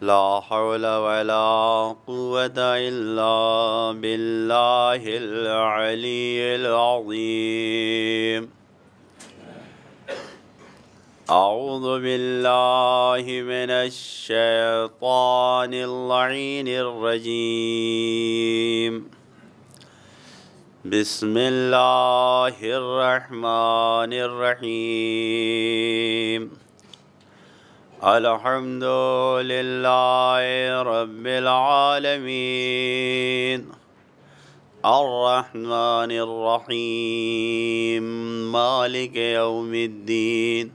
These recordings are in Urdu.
لا حول ولا قوة إلا بالله العلي العظيم. أعوذ بالله من الشيطان اللعين الرجيم. بسم الله الرحمن الرحيم. الحمد لله رب العالمين الرحمن الرحيم مالك يوم الدين.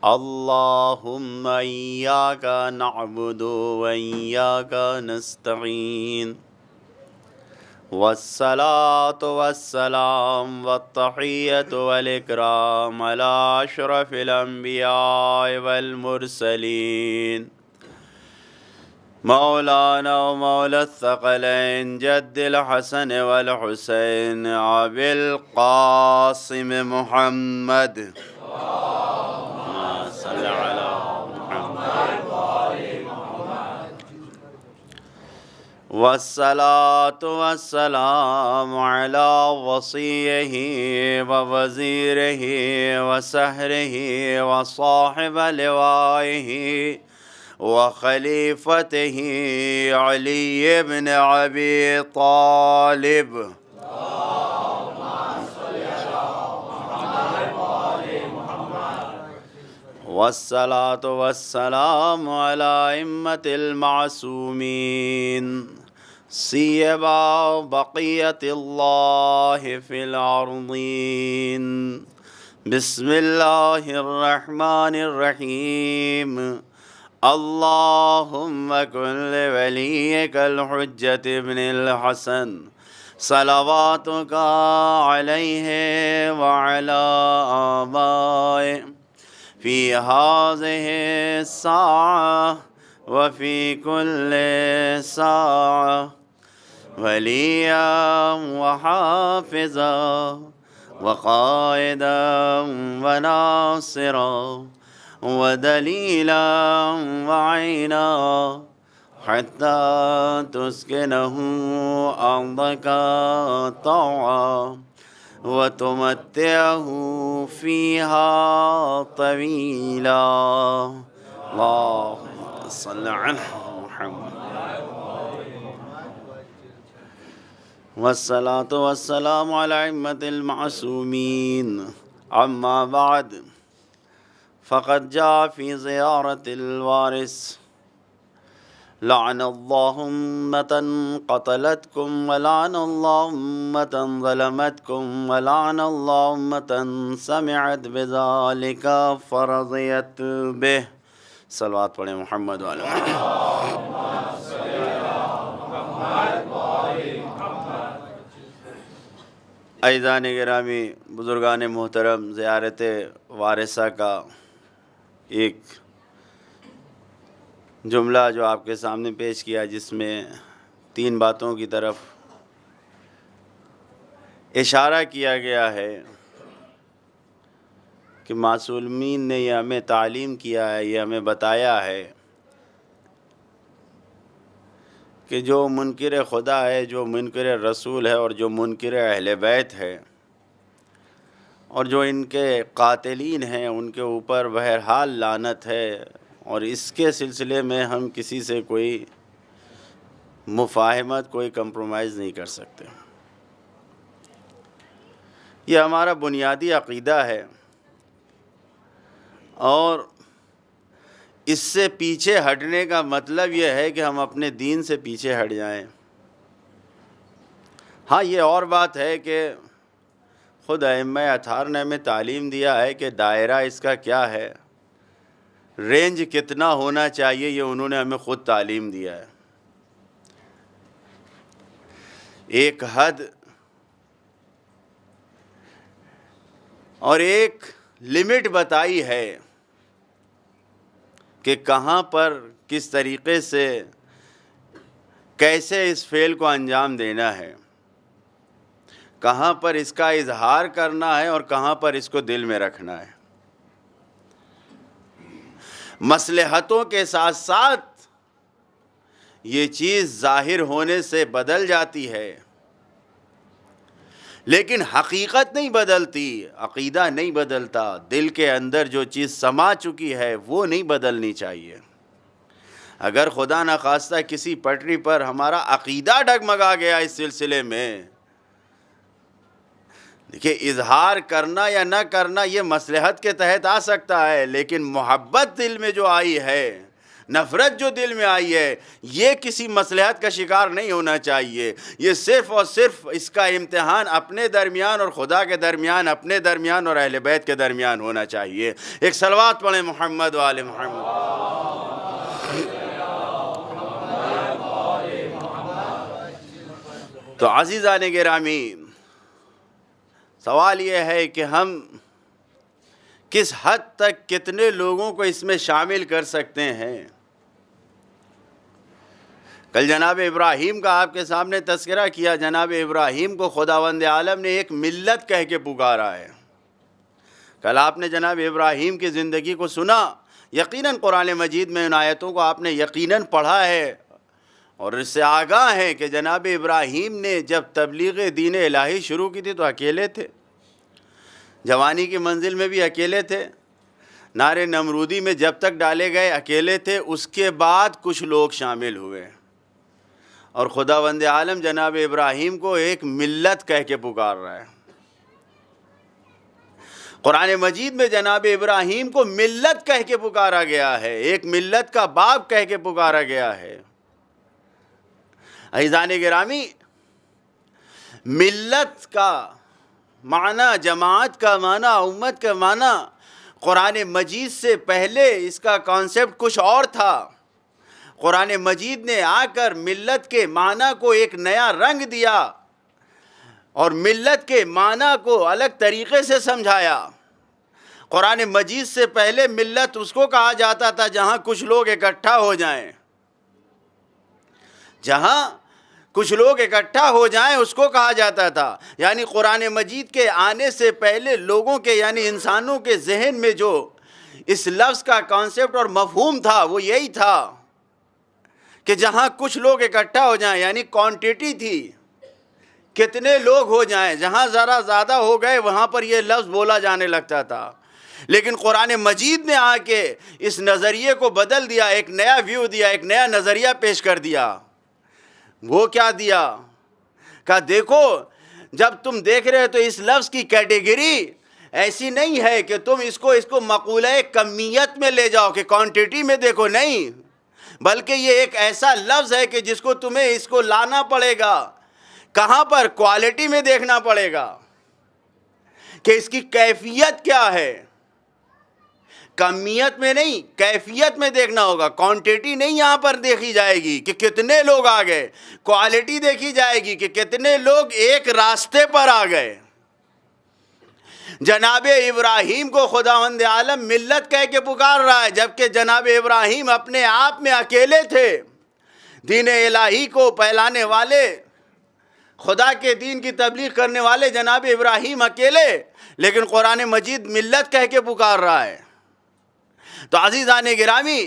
اللهم إياك نعبد وإياك نستعين. والصلاة والسلام والتحية والإكرام على أشرف الأنبياء والمرسلين مولانا ومولى الثقلين جد الحسن والحسين أبي القاسم محمد. اللهم صل على محمد. والصلاة والسلام على وصيه ووزيره وسهره وصاحب لوائه وخليفته علي بن أبي طالب. والصلاة والسلام على أئمة المعصومين سيما بقية الله في الأرضين. بسم الله الرحمن الرحيم. اللهم كن لوليك الحجة ابن الحسن صلواتك عليه وعلى آبائه في هذه الساعة وفي كل ساعة وليا وحافظا وقائدا وناصرا ودليلا وعينا حتى تسكنه أرضك طوعا وتمتعه فيها طويلا. اللهم صل على محمد. والصلاة والسلام على أئمة المعصومين. أما بعد فقد جاء في زيارة الوارث لعن الله أمة قتلتكم ولعن الله أمة ظلمتكم ولعن الله أمة سمعت بذلك فرضيت به. صلوات پڑھیں محمد وعلی عزیزان گرامی، بزرگان محترم، زیارت وارثہ کا ایک جملہ جو آپ کے سامنے پیش کیا، جس میں 3 باتوں کی طرف اشارہ کیا گیا ہے کہ معصومین نے یہ ہمیں تعلیم کیا ہے، یہ ہمیں بتایا ہے کہ جو منکر خدا ہے، جو منکر رسول ہے اور جو منکر اہل بیت ہے اور جو ان کے قاتلین ہیں، ان کے اوپر بہرحال لعنت ہے، اور اس کے سلسلے میں ہم کسی سے کوئی مفاہمت، کوئی کمپرومائز نہیں کر سکتے. یہ ہمارا بنیادی عقیدہ ہے، اور اس سے پیچھے ہٹنے کا مطلب یہ ہے کہ ہم اپنے دین سے پیچھے ہٹ جائیں. ہاں، یہ اور بات ہے کہ خود ائمہ اطہار نے ہمیں تعلیم دیا ہے کہ دائرہ اس کا کیا ہے، رینج کتنا ہونا چاہیے، یہ انہوں نے ہمیں خود تعلیم دیا ہے. ایک حد اور ایک لمٹ بتائی ہے کہ کہاں پر کس طریقے سے کیسے اس فعل کو انجام دینا ہے، کہاں پر اس کا اظہار کرنا ہے اور کہاں پر اس کو دل میں رکھنا ہے. مصلحتوں کے ساتھ ساتھ یہ چیز ظاہر ہونے سے بدل جاتی ہے، لیکن حقیقت نہیں بدلتی، عقیدہ نہیں بدلتا، دل کے اندر جو چیز سما چکی ہے وہ نہیں بدلنی چاہیے۔ اگر خدا نخواستہ کسی پٹری پر ہمارا عقیدہ ڈگمگا گیا اس سلسلے میں، دیکھیے اظہار کرنا یا نہ کرنا یہ مصلحت کے تحت آ سکتا ہے، لیکن محبت دل میں جو آئی ہے، نفرت جو دل میں آئی ہے، یہ کسی مصلحت کا شکار نہیں ہونا چاہیے۔ یہ صرف اور صرف اس کا امتحان اپنے درمیان اور خدا کے درمیان، اپنے درمیان اور اہل بیت کے درمیان ہونا چاہیے۔ ایک صلوات پڑھیں محمد و آل محمد۔ تو عزیزان گرامی، سوال یہ ہے کہ ہم کس حد تک کتنے لوگوں کو اس میں شامل کر سکتے ہیں۔ کل جناب ابراہیم کا آپ کے سامنے تذکرہ کیا، جناب ابراہیم کو خداوند عالم نے ایک ملت کہہ کے پکارا ہے۔ کل آپ نے جناب ابراہیم کی زندگی کو سنا، یقیناً قرآن مجید میں ان آیتوں کو آپ نے یقیناً پڑھا ہے اور اس سے آگاہ ہے کہ جناب ابراہیم نے جب تبلیغ دین الہی شروع کی تھی تو اکیلے تھے، جوانی کی منزل میں بھی اکیلے تھے، نعرے نمرودی میں جب تک ڈالے گئے اکیلے تھے، اس کے بعد کچھ لوگ شامل ہوئے اور خداوند عالم جناب ابراہیم کو ایک ملت کہہ کے پکار رہا ہے۔ قرآن مجید میں جناب ابراہیم کو ملت کہہ کے پکارا گیا ہے، ایک ملت کا باپ کہہ کے پکارا گیا ہے۔ عزیزان گرامی، ملت کا معنی، جماعت کا معنی، امت کا معنی قرآن مجید سے پہلے اس کا کانسیپٹ کچھ اور تھا۔ قرآن مجید نے آ کر ملت کے معنی کو ایک نیا رنگ دیا اور ملت کے معنی کو الگ طریقے سے سمجھایا۔ قرآن مجید سے پہلے ملت اس کو کہا جاتا تھا جہاں کچھ لوگ اکٹھا ہو جائیں، جہاں کچھ لوگ اکٹھا ہو جائیں اس کو کہا جاتا تھا۔ یعنی قرآن مجید کے آنے سے پہلے لوگوں کے یعنی انسانوں کے ذہن میں جو اس لفظ کا کانسیپٹ اور مفہوم تھا وہ یہی تھا کہ جہاں کچھ لوگ اکٹھا ہو جائیں، یعنی کوانٹیٹی تھی، کتنے لوگ ہو جائیں، جہاں ذرا زیادہ ہو گئے وہاں پر یہ لفظ بولا جانے لگتا تھا۔ لیکن قرآن مجید نے آ کے اس نظریے کو بدل دیا، ایک نیا ویو دیا، ایک نیا نظریہ پیش کر دیا۔ وہ کیا دیا؟ کہا دیکھو، جب تم دیکھ رہے ہو تو اس لفظ کی کیٹیگری ایسی نہیں ہے کہ تم اس کو مقولہ کمیت میں لے جاؤ کہ کوانٹیٹی میں دیکھو، نہیں، بلکہ یہ ایک ایسا لفظ ہے کہ جس کو تمہیں اس کو لانا پڑے گا، کہاں پر؟ کوالٹی میں دیکھنا پڑے گا کہ اس کی کیفیت کیا ہے۔ کمیت میں نہیں، کیفیت میں دیکھنا ہوگا۔ کوانٹیٹی نہیں یہاں پر دیکھی جائے گی کہ کتنے لوگ آ گئے، کوالٹی دیکھی جائے گی کہ کتنے لوگ ایک راستے پر آ گئے۔ جناب ابراہیم کو خداوند عالم ملت کہہ کے پکار رہا ہے، جبکہ جناب ابراہیم اپنے آپ میں اکیلے تھے، دین الہی کو پھیلانے والے، خدا کے دین کی تبلیغ کرنے والے جناب ابراہیم اکیلے، لیکن قرآن مجید ملت کہہ کے پکار رہا ہے۔ تو عزیزان گرامی،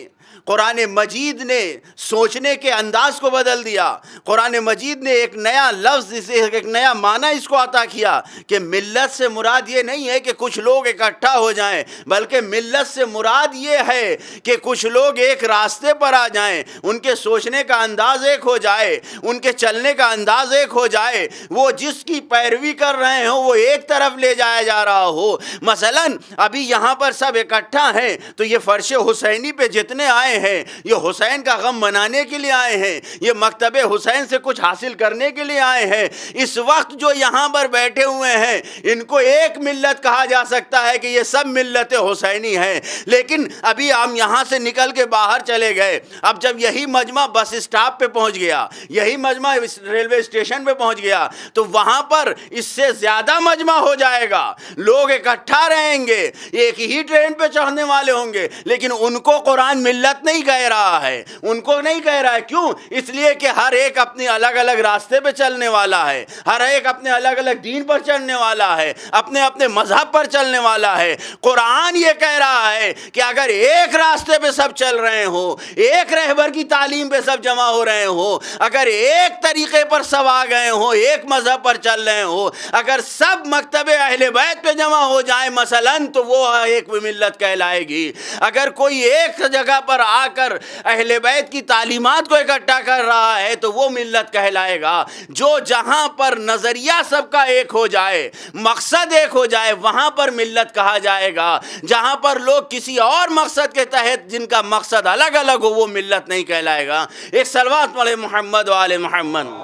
قرآن مجید نے سوچنے کے انداز کو بدل دیا۔ قرآن مجید نے ایک نیا لفظ، ایک نیا معنی اس کو عطا کیا کہ ملت سے مراد یہ نہیں ہے کہ کچھ لوگ اکٹھا ہو جائیں، بلکہ ملت سے مراد یہ ہے کہ کچھ لوگ ایک راستے پر آ جائیں، ان کے سوچنے کا انداز ایک ہو جائے، ان کے چلنے کا انداز ایک ہو جائے، وہ جس کی پیروی کر رہے ہوں وہ ایک طرف لے جایا جا رہا ہو۔ مثلا ابھی یہاں پر سب اکٹھا ہیں تو یہ فرش حسینی پہ جتنے آئے ہیں یہ حسین کا غم منانے کے لیے آئے ہیں، یہ مکتب حسین سے کچھ حاصل کرنے کے لیے آئے ہیں۔ اس وقت جو یہاں پر بیٹھے ہوئے ہیں ان کو ایک ملت کہا جا سکتا ہے کہ یہ سب ملت حسینی ہیں، لیکن ابھی ہم یہاں سے نکل کے باہر چلے گئے، اب جب یہی مجمع بس اسٹاپ پہ پہنچ گیا، یہی مجمع ریلوے اسٹیشن پہ پہنچ گیا تو وہاں پر اس سے زیادہ مجمع ہو جائے گا، لوگ اکٹھا رہیں گے، ایک ہی ٹرین پہ چڑھنے والے ہوں گے، لیکن ان کو قرآن ملت ملت نہیں کہہ رہا ہے، ان کو نہیں کہہ رہا ہے. کیوں؟ اس لیے کہ ہر ایک اپنے الگ الگ راستے پہ چلنے والا ہے، ہر ایک اپنے الگ الگ دین پر چلنے والا ہے، اپنے اپنے مذہب پر چلنے والا ہے. قرآن یہ کہہ رہا ہے کہ اگر ایک راستے پہ سب چل رہے ہوں، ایک رہبر کی تعلیم پہ سب جمع ہو رہے ہوں، اگر ایک طریقے پر سب آ گئے ہوں، ایک مذہب پر چل رہے ہوں، اگر سب مکتب اہل بیت پہ جمع ہو جائیں مثلاً، تو وہ ایک ملت کہلائے گی. اگر کوئی ایک جگہ پر آ کر اہل بیت کی تعلیمات کو اکٹھا کر رہا ہے تو وہ ملت کہلائے گا. جو جہاں پر نظریہ سب کا ایک ہو جائے، مقصد ایک ہو جائے، وہاں پر ملت کہا جائے گا. جہاں پر لوگ کسی اور مقصد کے تحت جن کا مقصد الگ الگ ہو، وہ ملت نہیں کہلائے گا. ایک صلوات پڑھے محمد و آل محمد.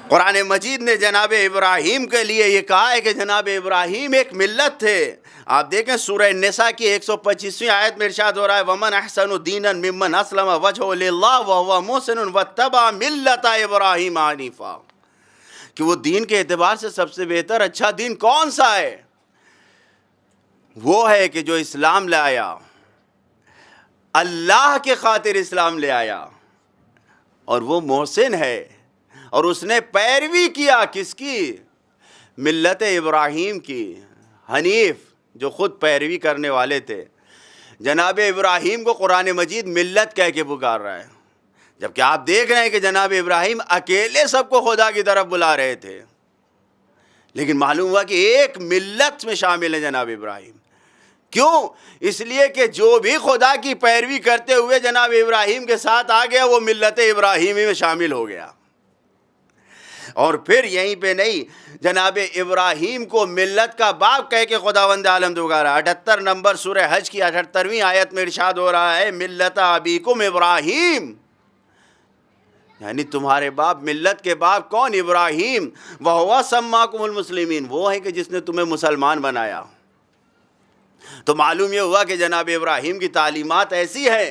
قرآن مجید نے جناب ابراہیم کے لیے یہ کہا ہے کہ جناب ابراہیم ایک ملت تھے. آپ دیکھیں سورہ نساء کی 125ویں آیت میں ارشاد ہو رہا ہے وَمَنْ أَحْسَنُ دِينًا مِمَّنْ أَسْلَمَ وَجْهُهُ لِلَّهِ وَهُوَ مُحْسِنٌ وَاتَّبَعَ مِلَّةَ إِبْرَاهِيمَ حَنِيفًا. کہ وہ دین کے اعتبار سے سب سے بہتر اچھا دین کون سا ہے؟ وہ ہے کہ جو اسلام لے آیا، اللہ کے خاطر اسلام لے آیا، اور وہ محسن ہے، اور اس نے پیروی کیا کس کی؟ ملت ابراہیم کی. حنیف، جو خود پیروی کرنے والے تھے. جناب ابراہیم کو قرآن مجید ملت کہہ کے پکار رہا ہے، جبکہ آپ دیکھ رہے ہیں کہ جناب ابراہیم اکیلے سب کو خدا کی طرف بلا رہے تھے، لیکن معلوم ہوا کہ ایک ملت میں شامل ہے جناب ابراہیم. کیوں؟ اس لیے کہ جو بھی خدا کی پیروی کرتے ہوئے جناب ابراہیم کے ساتھ آ گیا، وہ ملت ابراہیمی میں شامل ہو گیا. اور پھر یہیں پہ نہیں، جناب ابراہیم کو ملت کا باپ کہہ کے خداوند عالم دکارا. 78 نمبر سورہ حج کی 78ویں آیت میں ارشاد ہو رہا ہے ملت ابیکم ابراہیم، یعنی تمہارے باپ، ملت کے باپ کون؟ ابراہیم. وَهُوَ سَمَّاكُمُ الْمُسْلِمِينَ، وہ ہے کہ جس نے تمہیں مسلمان بنایا. تو معلوم یہ ہوا کہ جناب ابراہیم کی تعلیمات ایسی ہیں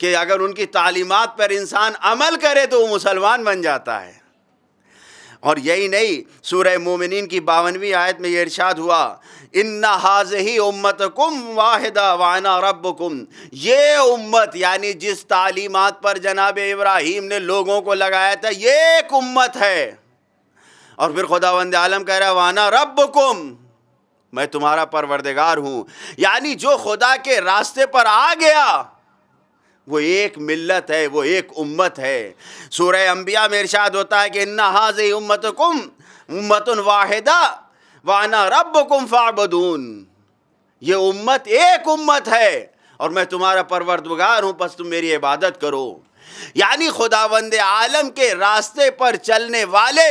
کہ اگر ان کی تعلیمات پر انسان عمل کرے تو وہ مسلمان بن جاتا ہے. اور یہی نہیں، سورہ مومنین کی 52ویں آیت میں یہ ارشاد ہوا اِنَّ هَٰذِهِ أُمَّتُكُمْ وَاحِدَةٌ وَأَنَا رَبُّكُمْ. یہ امت، یعنی جس تعلیمات پر جناب ابراہیم نے لوگوں کو لگایا تھا، یہ ایک امت ہے. اور پھر خداوند عالم کہہ رہا ہے وَأَنَا رَبُّكُمْ، میں تمہارا پروردگار ہوں. یعنی جو خدا کے راستے پر آ گیا وہ ایک ملت ہے، وہ ایک امت ہے. سورہ انبیاء میں ارشاد ہوتا ہے کہ اِنَّ هَٰذِهِ أُمَّتُكُمْ أُمَّةٌ وَاحِدَةٌ وَأَنَا رَبُّكُمْ فَاعْبُدُونِ. یہ امت ایک امت ہے اور میں تمہارا پروردگار ہوں، پس تم میری عبادت کرو. یعنی خداوند عالم کے راستے پر چلنے والے،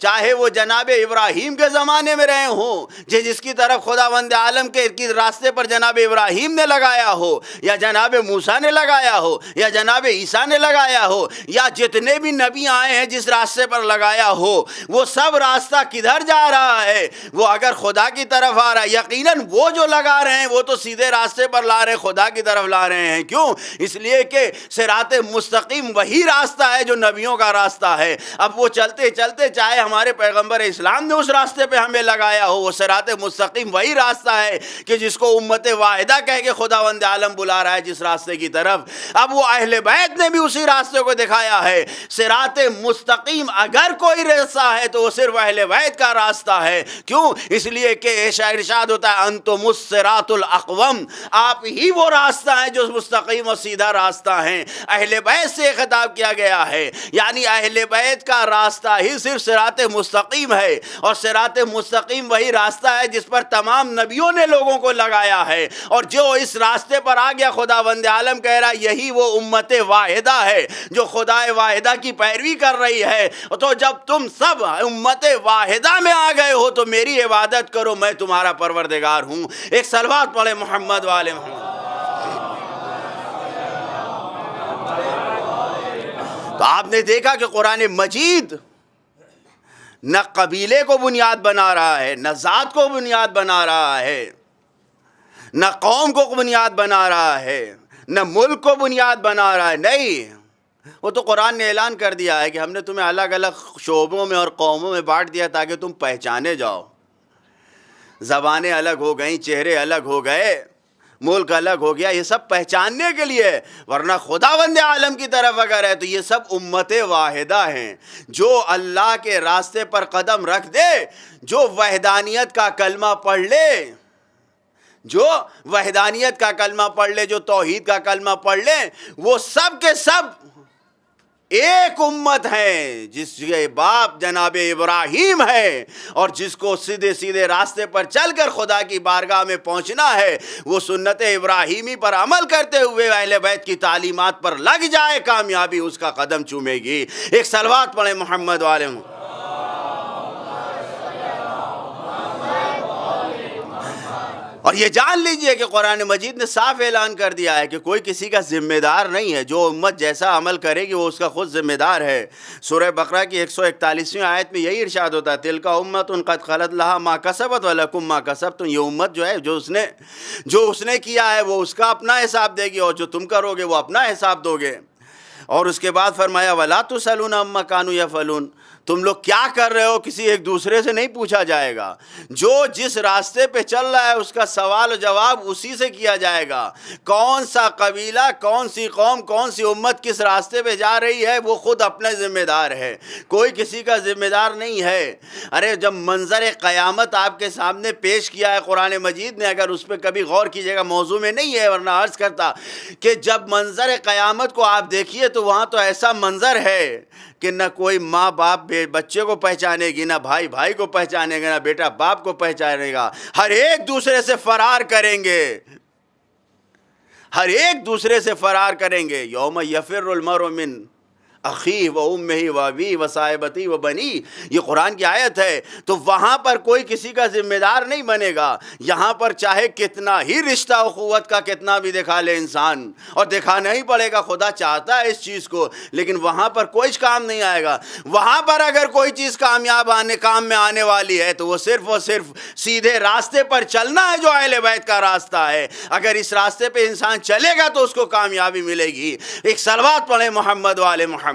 چاہے وہ جناب ابراہیم کے زمانے میں رہے ہوں، جس کی طرف خداوند عالم کے راستے پر جناب ابراہیم نے لگایا ہو، یا جناب موسیٰ نے لگایا ہو، یا جناب عیسیٰ نے لگایا ہو، یا جتنے بھی نبی آئے ہیں جس راستے پر لگایا ہو، وہ سب راستہ کدھر جا رہا ہے؟ وہ اگر خدا کی طرف آ رہا ہے، یقیناً وہ جو لگا رہے ہیں وہ تو سیدھے راستے پر لا رہے ہیں، خدا کی طرف لا رہے ہیں. کیوں؟ اس لیے کہ صراط مستقیم وہی راستہ ہے جو نبیوں کا راستہ ہے. اب وہ چلتے چلتے، چاہے ہمارے پیغمبر اسلام نے اس راستے پہ ہمیں لگایا ہو، وہ صراط مستقیم وہی راستہ ہے کہ جس کو امت واحدہ کہہ کے خداوند عالم بلا رہا ہے جس راستے کی طرف. اب وہ اہل بیت نے بھی اسی راستے کو دکھایا ہے. صراط مستقیم اگر کوئی راستہ ہے تو وہ صرف اہل بیت کا راستہ ہے. کیوں؟ اس لیے کہ ارشاد ہوتا ہے انتم الصراط الاقوم، آپ ہی وہ راستہ ہیں جو مستقیم اور سیدھا راستہ ہیں. اہل بیت سے خطاب کیا گیا ہے، یعنی اہل بیت کا راستہ ہی صرف صراط مستقیم ہے، اور صراط مستقیم وہی راستہ ہے جس پر تمام نبیوں نے لوگوں کو لگایا ہے. اور جو اس راستے پر آ گیا، خداوند عالم کہہ رہا یہی وہ امت واحدہ ہے جو خدا واحدہ کی پیروی کر رہی ہے. تو جب تم سب امت واحدہ میں آ گئے ہو تو میری عبادت کرو، میں تمہارا پروردگار ہوں. ایک صلوات پڑھے محمد والے محمد. تو آپ نے دیکھا کہ قرآن مجید نہ قبیلے کو بنیاد بنا رہا ہے، نہ ذات کو بنیاد بنا رہا ہے، نہ قوم کو بنیاد بنا رہا ہے، نہ ملک کو بنیاد بنا رہا ہے. نہیں، وہ تو قرآن نے اعلان کر دیا ہے کہ ہم نے تمہیں الگ الگ شعبوں میں اور قوموں میں بانٹ دیا تاکہ تم پہچانے جاؤ. زبانیں الگ ہو گئیں، چہرے الگ ہو گئے، ملک الگ ہو گیا، یہ سب پہچاننے کے لیے، ورنہ خداوند عالم کی طرف اگر ہے تو یہ سب امت واحدہ ہیں۔ جو اللہ کے راستے پر قدم رکھ دے، جو وحدانیت کا کلمہ پڑھ لے، جو وحدانیت کا کلمہ پڑھ لے، جو توحید کا کلمہ پڑھ لے، وہ سب کے سب ایک امت ہے، جس کے باپ جناب ابراہیم ہے، اور جس کو سیدھے سیدھے راستے پر چل کر خدا کی بارگاہ میں پہنچنا ہے، وہ سنت ابراہیمی پر عمل کرتے ہوئے اہل بیت کی تعلیمات پر لگ جائے، کامیابی اس کا قدم چومے گی۔ ایک صلوات پڑھیں محمد والے۔ اور یہ جان لیجئے کہ قرآن مجید نے صاف اعلان کر دیا ہے کہ کوئی کسی کا ذمہ دار نہیں ہے، جو امت جیسا عمل کرے گی وہ اس کا خود ذمہ دار ہے۔ سورہ بقرہ کی 141ویں آیت میں یہی ارشاد ہوتا ہے، تِلْکَ أُمَّةٌ قَدْ خَلَتْ لَهَا مَا كَسَبَتْ وَلَكُمْ مَا كَسَبْتُمْ۔ یہ امت جو ہے، جو اس نے کیا ہے وہ اس کا اپنا حساب دے گی، اور جو تم کرو گے وہ اپنا حساب دو گے۔ اور اس کے بعد فرمایا وَلَا تُسْأَلُونَ عَمَّا كَانُوا يَفْعَلُونَ، تم لوگ کیا کر رہے ہو کسی ایک دوسرے سے نہیں پوچھا جائے گا۔ جو جس راستے پہ چل رہا ہے اس کا سوال و جواب اسی سے کیا جائے گا۔ کون سا قبیلہ، کون سی قوم، کون سی امت کس راستے پہ جا رہی ہے وہ خود اپنے ذمہ دار ہے، کوئی کسی کا ذمہ دار نہیں ہے۔ ارے جب منظر قیامت آپ کے سامنے پیش کیا ہے قرآن مجید نے، اگر اس پہ کبھی غور کیجئے گا، موضوع میں نہیں ہے ورنہ عرض کرتا کہ جب منظر قیامت کو آپ دیکھیے تو وہاں تو ایسا منظر ہے کہ نہ کوئی ماں باپ بچے کو پہچانے گی، نہ بھائی بھائی کو پہچانے گا، نہ بیٹا باپ کو پہچانے گا، ہر ایک دوسرے سے فرار کریں گے، ہر ایک دوسرے سے فرار کریں گے۔ یوم یفر المرء من اخیہ و امہ و ابیہ و صاحبتہ و بنیہ، یہ قرآن کی آیت ہے۔ تو وہاں پر کوئی کسی کا ذمہ دار نہیں بنے گا۔ یہاں پر چاہے کتنا ہی رشتہ اخوت کا کتنا بھی دکھا لے انسان، اور دکھانا ہی پڑے گا، خدا چاہتا ہے اس چیز کو، لیکن وہاں پر کوئی کام نہیں آئے گا۔ وہاں پر اگر کوئی چیز کام میں آنے والی ہے تو وہ صرف اور صرف سیدھے راستے پر چلنا ہے، جو اہل بیت کا راستہ ہے۔ اگر اس راستے پہ انسان چلے گا تو اس کو کامیابی ملے گی۔ ایک صلوات پڑھیں محمد والے محمد۔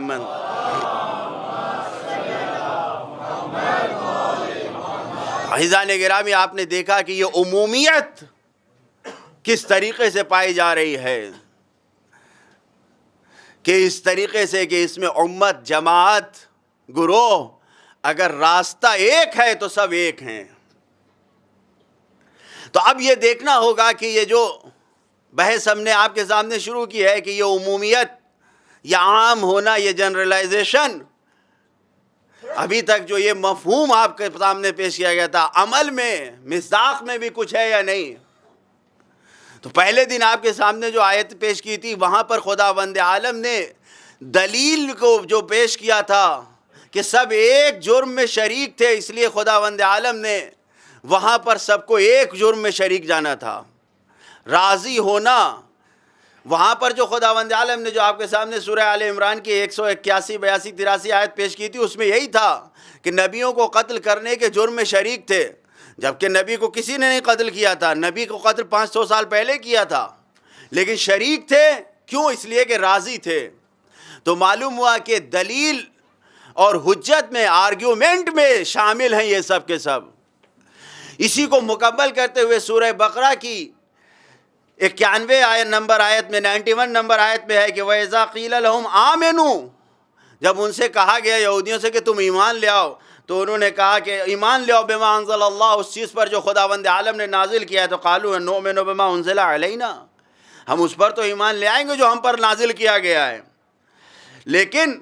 عزیزان گرامی، آپ نے دیکھا کہ یہ عمومیت کس طریقے سے پائی جا رہی ہے، کہ اس طریقے سے کہ اس میں امت، جماعت، گروہ، اگر راستہ ایک ہے تو سب ایک ہیں۔ تو اب یہ دیکھنا ہوگا کہ یہ جو بحث ہم نے آپ کے سامنے شروع کی ہے کہ یہ عمومیت یا عام ہونا، یہ جنرلائزیشن، ابھی تک جو یہ مفہوم آپ کے سامنے پیش کیا گیا تھا، عمل میں، مصداق میں بھی کچھ ہے یا نہیں؟ تو پہلے دن آپ کے سامنے جو آیت پیش کی تھی، وہاں پر خداوند عالم نے دلیل کو جو پیش کیا تھا کہ سب ایک جرم میں شریک تھے، اس لیے خداوند عالم نے وہاں پر سب کو ایک جرم میں شریک جانا تھا۔ راضی ہونا، وہاں پر جو خداوند عالم نے جو آپ کے سامنے سورہ آل عمران کی 181، 82، 83 آیت پیش کی تھی، اس میں یہی تھا کہ نبیوں کو قتل کرنے کے جرم میں شریک تھے، جبکہ نبی کو کسی نے نہیں قتل کیا تھا۔ نبی کو قتل 500 سال پہلے کیا تھا، لیکن شریک تھے کیوں؟ اس لیے کہ راضی تھے۔ تو معلوم ہوا کہ دلیل اور حجت میں، آرگیومنٹ میں شامل ہیں یہ سب کے سب۔ اسی کو مکمل کرتے ہوئے سورہ بقرہ کی 91 نمبر آیت میں، 91 نمبر آیت میں ہے کہ وَإِذَا قِيلَ لَهُمْ آمِنُوا، جب ان سے کہا گیا یہودیوں سے کہ تم ایمان لے آؤ، تو انہوں نے کہا کہ ایمان لے آؤ بما انزل اللہ، اس چیز پر جو خداوند عالم نے نازل کیا ہے۔ تو قالوا نؤمن بما انزل علینا، ہم اس پر تو ایمان لے آئیں گے جو ہم پر نازل کیا گیا ہے، لیکن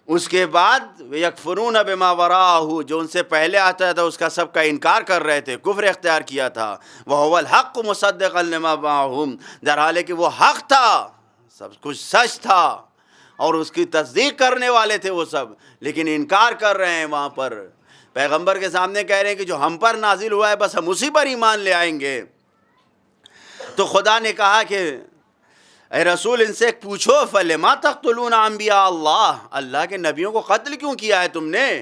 اس کے بعد یکفرون بما وراءہ، جو ان سے پہلے آتا تھا اس کا سب کا انکار کر رہے تھے، کفر اختیار کیا تھا۔ وَهُوَ الْحَقُّ مُصَدِّقًا لِمَا مَعَهُمْ، درحالے کہ وہ حق تھا، سب کچھ سچ تھا، اور اس کی تصدیق کرنے والے تھے وہ سب، لیکن انکار کر رہے ہیں۔ وہاں پر پیغمبر کے سامنے کہہ رہے ہیں کہ جو ہم پر نازل ہوا ہے بس ہم اسی پر ایمان لے آئیں گے۔ تو خدا نے کہا کہ اے رسول ان سے پوچھو فَلِمَا تَقْتُلُونَ أَنْبِيَاءَ اللَّهِ، اللہ کے نبیوں کو قتل کیوں کیا ہے تم نے؟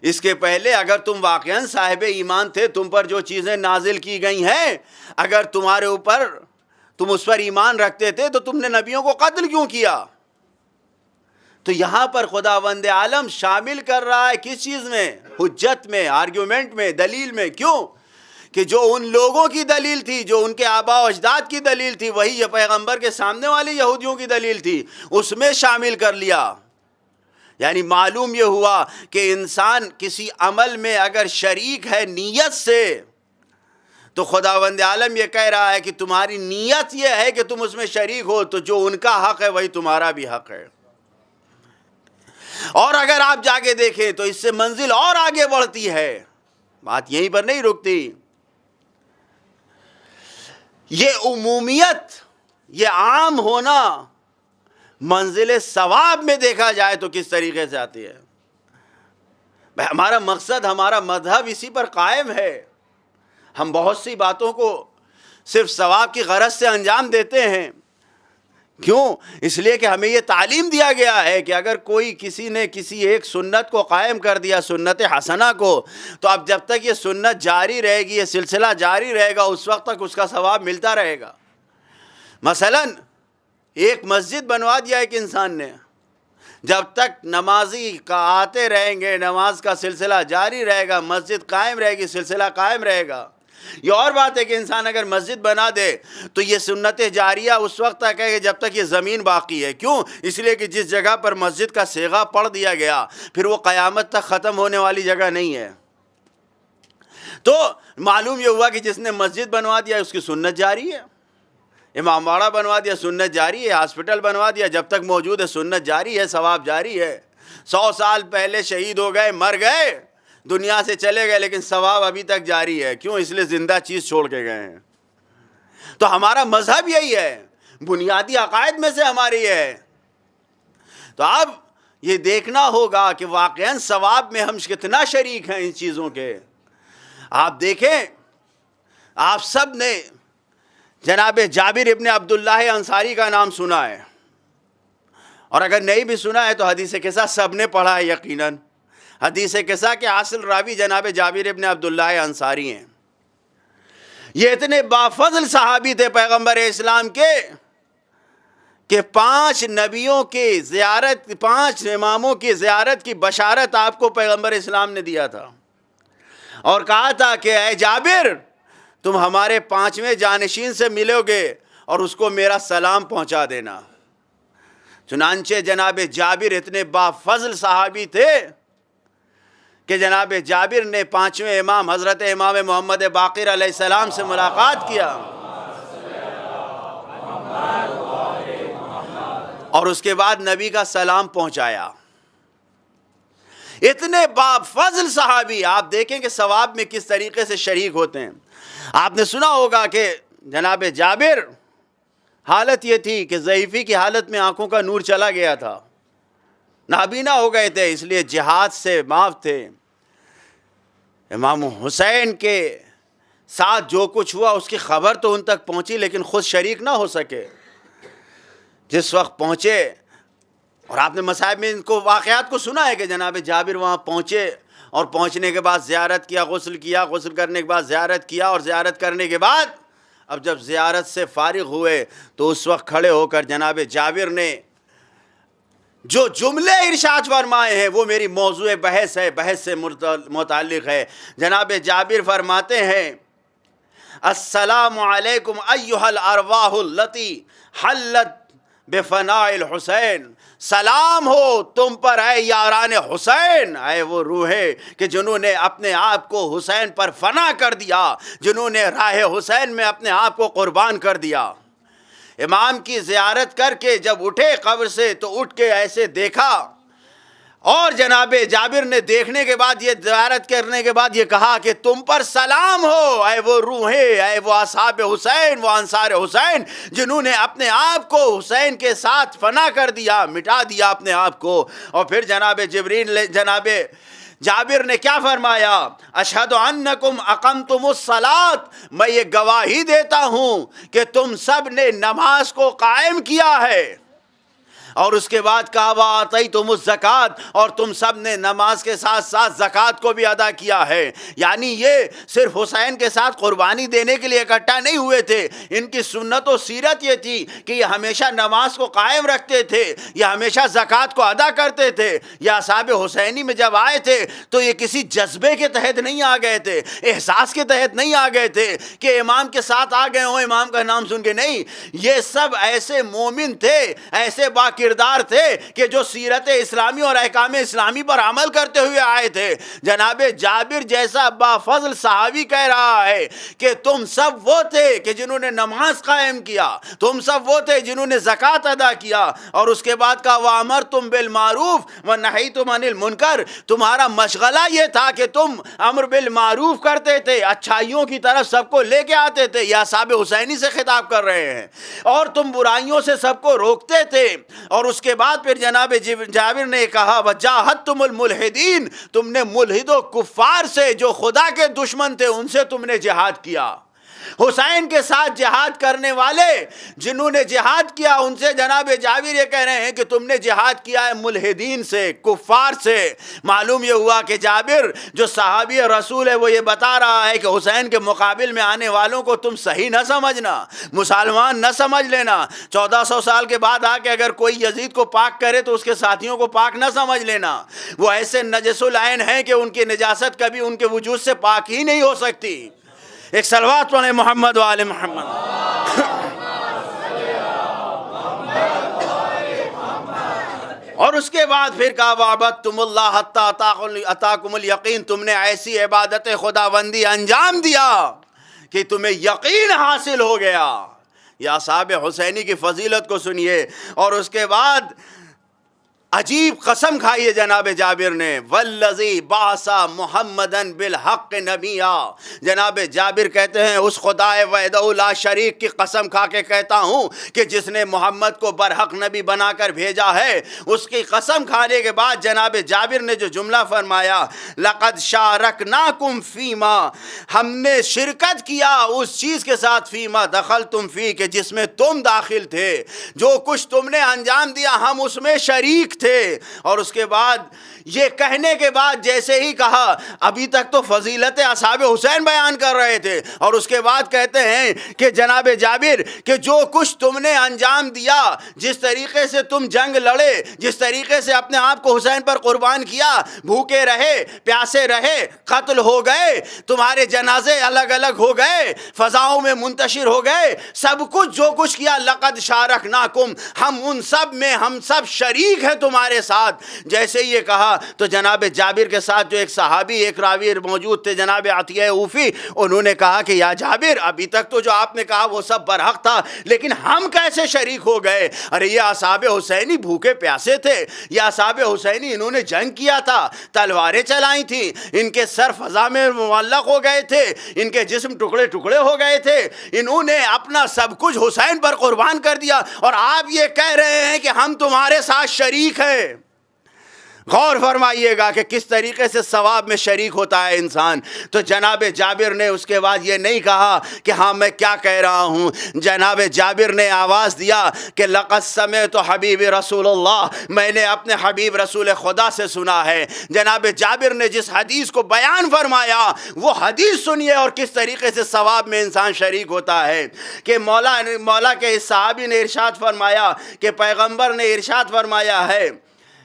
اس کے پہلے اگر تم واقعاً صاحب ایمان تھے، تم پر جو چیزیں نازل کی گئی ہیں اگر تمہارے اوپر، تم اس پر ایمان رکھتے تھے تو تم نے نبیوں کو قتل کیوں کیا؟ تو یہاں پر خداوند عالم شامل کر رہا ہے کس چیز میں؟ حجت میں، آرگیومنٹ میں، دلیل میں۔ کیوں؟ کہ جو ان لوگوں کی دلیل تھی، جو ان کے آباء و اجداد کی دلیل تھی، وہی یہ پیغمبر کے سامنے والی یہودیوں کی دلیل تھی، اس میں شامل کر لیا۔ یعنی معلوم یہ ہوا کہ انسان کسی عمل میں اگر شریک ہے نیت سے، تو خداوند عالم یہ کہہ رہا ہے کہ تمہاری نیت یہ ہے کہ تم اس میں شریک ہو، تو جو ان کا حق ہے وہی تمہارا بھی حق ہے۔ اور اگر آپ جا کے دیکھیں تو اس سے منزل اور آگے بڑھتی ہے، بات یہیں پر نہیں رکتی۔ یہ عمومیت، یہ عام ہونا منزل ثواب میں دیکھا جائے تو کس طریقے سے آتی ہے۔ ہمارا مقصد، ہمارا مذہب اسی پر قائم ہے۔ ہم بہت سی باتوں کو صرف ثواب کی غرض سے انجام دیتے ہیں۔ کیوں؟ اس لیے کہ ہمیں یہ تعلیم دیا گیا ہے کہ اگر کسی نے کسی ایک سنت کو قائم کر دیا، سنت حسنہ کو، تو اب جب تک یہ سنت جاری رہے گی، یہ سلسلہ جاری رہے گا، اس وقت تک اس کا ثواب ملتا رہے گا۔ مثلا ایک مسجد بنوا دیا ایک انسان نے، جب تک نمازی کا آتے رہیں گے، نماز کا سلسلہ جاری رہے گا، مسجد قائم رہے گی، سلسلہ قائم رہے گا۔ یہ اور بات ہے کہ انسان اگر مسجد بنا دے تو یہ سنت جاریہ اس وقت تک ہے کہ جب تک یہ زمین باقی ہے۔ کیوں؟ اس لیے کہ جس جگہ پر مسجد کا صیغہ پڑھ دیا گیا، پھر وہ قیامت تک ختم ہونے والی جگہ نہیں ہے۔ تو معلوم یہ ہوا کہ جس نے مسجد بنوا دیا اس کی سنت جاری ہے، امام باڑہ بنوا دیا سنت جاری ہے، ہاسپٹل بنوا دیا جب تک موجود ہے سنت جاری ہے، ثواب جاری ہے۔ 100 سال پہلے شہید ہو گئے، مر گئے، دنیا سے چلے گئے، لیکن ثواب ابھی تک جاری ہے۔ کیوں؟ اس لیے زندہ چیز چھوڑ کے گئے ہیں۔ تو ہمارا مذہب یہی ہے، بنیادی عقائد میں سے ہماری ہے۔ تو اب یہ دیکھنا ہوگا کہ واقعاً ثواب میں ہم کتنا شریک ہیں ان چیزوں کے۔ آپ دیکھیں، آپ سب نے جناب جابر ابن عبداللہ انصاری کا نام سنا ہے، اور اگر نہیں بھی سنا ہے تو حدیث قصہ سب نے پڑھا ہے یقیناً۔ حدیث قصہ کے اصل راوی جناب جابر ابن عبداللہ انصاری ہیں۔ یہ اتنے بافضل صحابی تھے پیغمبر اسلام کے کہ 5 نبیوں کی زیارت، 5 اماموں کی زیارت کی بشارت آپ کو پیغمبر اسلام نے دیا تھا، اور کہا تھا کہ اے جابر، تم ہمارے 5ویں جانشین سے ملو گے اور اس کو میرا سلام پہنچا دینا۔ چنانچہ جناب جابر اتنے بافضل صحابی تھے کہ جناب جابر نے 5ویں امام حضرت امام محمد باقر علیہ السلام سے ملاقات کیا، اور اس کے بعد نبی کا سلام پہنچایا۔ اتنے بافضل صحابی، آپ دیکھیں کہ ثواب میں کس طریقے سے شریک ہوتے ہیں۔ آپ نے سنا ہوگا کہ جناب جابر حالت یہ تھی کہ ضعیفی کی حالت میں آنکھوں کا نور چلا گیا تھا، نابینا ہو گئے تھے، اس لیے جہاد سے معاف تھے۔ امام حسین کے ساتھ جو کچھ ہوا اس کی خبر تو ان تک پہنچی، لیکن خود شریک نہ ہو سکے۔ جس وقت پہنچے، اور آپ نے مصائب میں ان کو واقعات کو سنا ہے کہ جناب جابر وہاں پہنچے، اور پہنچنے کے بعد زیارت کیا، غسل کیا، غسل کرنے کے بعد زیارت کیا، اور زیارت کرنے کے بعد اب جب زیارت سے فارغ ہوئے تو اس وقت کھڑے ہو کر جناب جابر نے جو جملے ارشاد فرمائے ہیں وہ میری موضوع بحث ہے، بحث سے متعلق ہے۔ جناب جابر فرماتے ہیں، السلام علیکم ایھا الارواح التی حلت بفناء الحسین، سلام ہو تم پر اے یاران حسین، اے وہ روحیں کہ جنہوں نے اپنے آپ کو حسین پر فنا کر دیا، جنہوں نے راہ حسین میں اپنے آپ کو قربان کر دیا۔ امام کی زیارت کر کے جب اٹھے قبر سے تو اٹھ کے ایسے دیکھا، اور جناب جابر نے دیکھنے کے بعد، یہ زیارت کرنے کے بعد یہ کہا کہ تم پر سلام ہو اے وہ روحیں، اے وہ اصحاب حسین، وہ انصار حسین جنہوں نے اپنے آپ کو حسین کے ساتھ فنا کر دیا، مٹا دیا اپنے آپ کو۔ اور پھر جناب جناب جابر نے کیا فرمایا؟ اشہد انکم اقمتم الصلاۃ، میں یہ گواہی دیتا ہوں کہ تم سب نے نماز کو قائم کیا ہے۔ اور اس کے بعد کہا وَآتَيْتُمُ الزَّكَاةَ، اور تم سب نے نماز کے ساتھ ساتھ زکوٰۃ کو بھی ادا کیا ہے۔ یعنی یہ صرف حسین کے ساتھ قربانی دینے کے لیے اکٹھا نہیں ہوئے تھے، ان کی سنت و سیرت یہ تھی کہ یہ ہمیشہ نماز کو قائم رکھتے تھے، یہ ہمیشہ زکوٰۃ کو ادا کرتے تھے۔ یہ اصحاب حسینی میں جب آئے تھے تو یہ کسی جذبے کے تحت نہیں آ گئے تھے، احساس کے تحت نہیں آ گئے تھے کہ امام کے ساتھ آ گئے ہوں امام کا نام سن کے، نہیں، یہ سب ایسے مومن تھے، ایسے با کردار تھے کہ جو سیرت اسلامی اور احکام اسلامی پر عمل کرتے ہوئے آئے تھے۔ جناب جابر جیسا با فضل صحابی کہہ رہا ہے کہ تم سب وہ تھے کہ جنہوں نے نماز قائم کیا، تم سب وہ تھے جنہوں نے زکوٰۃ ادا کیا، اور اس کے بعد کہا وَأَمَرْتُمْ بِالْمَعْرُوفِ وَنَهَيْتُمْ عَنِ الْمُنْكَرِ، تمہارا مشغلہ یہ تھا کہ تم امر بالمعروف کرتے تھے، اچھائیوں کی طرف سب کو لے کے آتے تھے، یہ اصحاب حسینی سے خطاب کر رہے ہیں، اور تم برائیوں سے سب کو روکتے تھے۔ اور اس کے بعد پھر جناب جابر نے کہا وَجَاهَدْتُمُ الْمُلْحِدِينَ، تم نے ملحد و کفار سے جو خدا کے دشمن تھے ان سے تم نے جہاد کیا۔ حسین کے ساتھ جہاد کرنے والے جنہوں نے جہاد کیا ان سے جناب جابر یہ کہہ رہے ہیں کہ تم نے جہاد کیا ہے ملحدین سے، کفار سے۔ معلوم یہ ہوا کہ جابر جو صحابی رسول ہے وہ یہ بتا رہا ہے کہ حسین کے مقابل میں آنے والوں کو تم صحیح نہ سمجھنا، مسلمان نہ سمجھ لینا۔ 1400 سال کے بعد آ کے اگر کوئی یزید کو پاک کرے تو اس کے ساتھیوں کو پاک نہ سمجھ لینا، وہ ایسے نجس العین ہیں کہ ان کی نجاست کبھی ان کے وجود سے پاک ہی نہیں ہو سکتی۔ ایک صلوات پڑھیں محمد و آل محمد۔ اور اس کے بعد پھر کہا وَعَبَدْتُمُ اللَّهَ حَتَّى أَتَاكُمُ الْيَقِينَ، تم نے ایسی عبادت خداوندی انجام دیا کہ تمہیں یقین حاصل ہو گیا۔ یا اصحاب حسینی کی فضیلت کو سنیے، اور اس کے بعد عجیب قسم کھائیے جناب جابر نے، والذی بعث محمدًا بالحق نبیا۔ جناب جابر کہتے ہیں اس خدائے وحدہ لا شریک کی قسم کھا کے کہتا ہوں کہ جس نے محمد کو برحق نبی بنا کر بھیجا ہے، اس کی قسم کھانے کے بعد جناب جابر نے جو جملہ فرمایا لقد شارکناکم فیما، ہم نے شرکت کیا اس چیز کے ساتھ فیما دخلتم فی، کہ جس میں تم داخل تھے، جو کچھ تم نے انجام دیا ہم اس میں شریک تھے۔ اور اس کے بعد یہ کہنے کے بعد جیسے ہی کہا، ابھی تک تو فضیلت اصحاب حسین بیان کر رہے تھے، اور اس کے بعد کہتے ہیں کہ جناب جابر کہ جو کچھ تم نے انجام دیا، جس طریقے سے تم جنگ لڑے، جس طریقے سے اپنے آپ کو حسین پر قربان کیا، بھوکے رہے، پیاسے رہے، قتل ہو گئے، تمہارے جنازے الگ الگ ہو گئے، فضاؤں میں منتشر ہو گئے، سب کچھ جو کچھ کیا لقد شارکناکم، ہم ان سب میں ہم سب شریک ہیں تمہارے ساتھ۔ جیسے یہ کہا تو جناب جابر کے ساتھ جو ایک صحابی ایک راوی موجود تھے جناب عطیہ اوفی، انہوں نے کہا کہ یا جابر ابھی تک تو جو آپ نے کہا وہ سب برحق تھا، لیکن ہم کیسے شریک ہو گئے؟ ارے یہ اصحاب حسینی بھوکے پیاسے تھے، یہ اصحاب حسینی انہوں نے جنگ کیا تھا، تلواریں چلائی تھیں، ان کے سر فضا میں معلق ہو گئے تھے، ان کے جسم ٹکڑے ٹکڑے ہو گئے تھے، انہوں نے اپنا سب کچھ حسین پر قربان کر دیا، اور آپ یہ کہہ رہے ہیں کہ ہم تمہارے ساتھ شریک ہیں۔ غور فرمائیے گا کہ کس طریقے سے ثواب میں شریک ہوتا ہے انسان۔ تو جناب جابر نے اس کے بعد یہ نہیں کہا کہ ہاں میں کیا کہہ رہا ہوں، جناب جابر نے آواز دیا کہ لقد سمعت حبیب رسول اللہ، میں نے اپنے حبیب رسول خدا سے سنا ہے۔ جناب جابر نے جس حدیث کو بیان فرمایا وہ حدیث سنیے اور کس طریقے سے ثواب میں انسان شریک ہوتا ہے کہ مولا کے اس صحابی نے ارشاد فرمایا کہ پیغمبر نے ارشاد فرمایا ہے،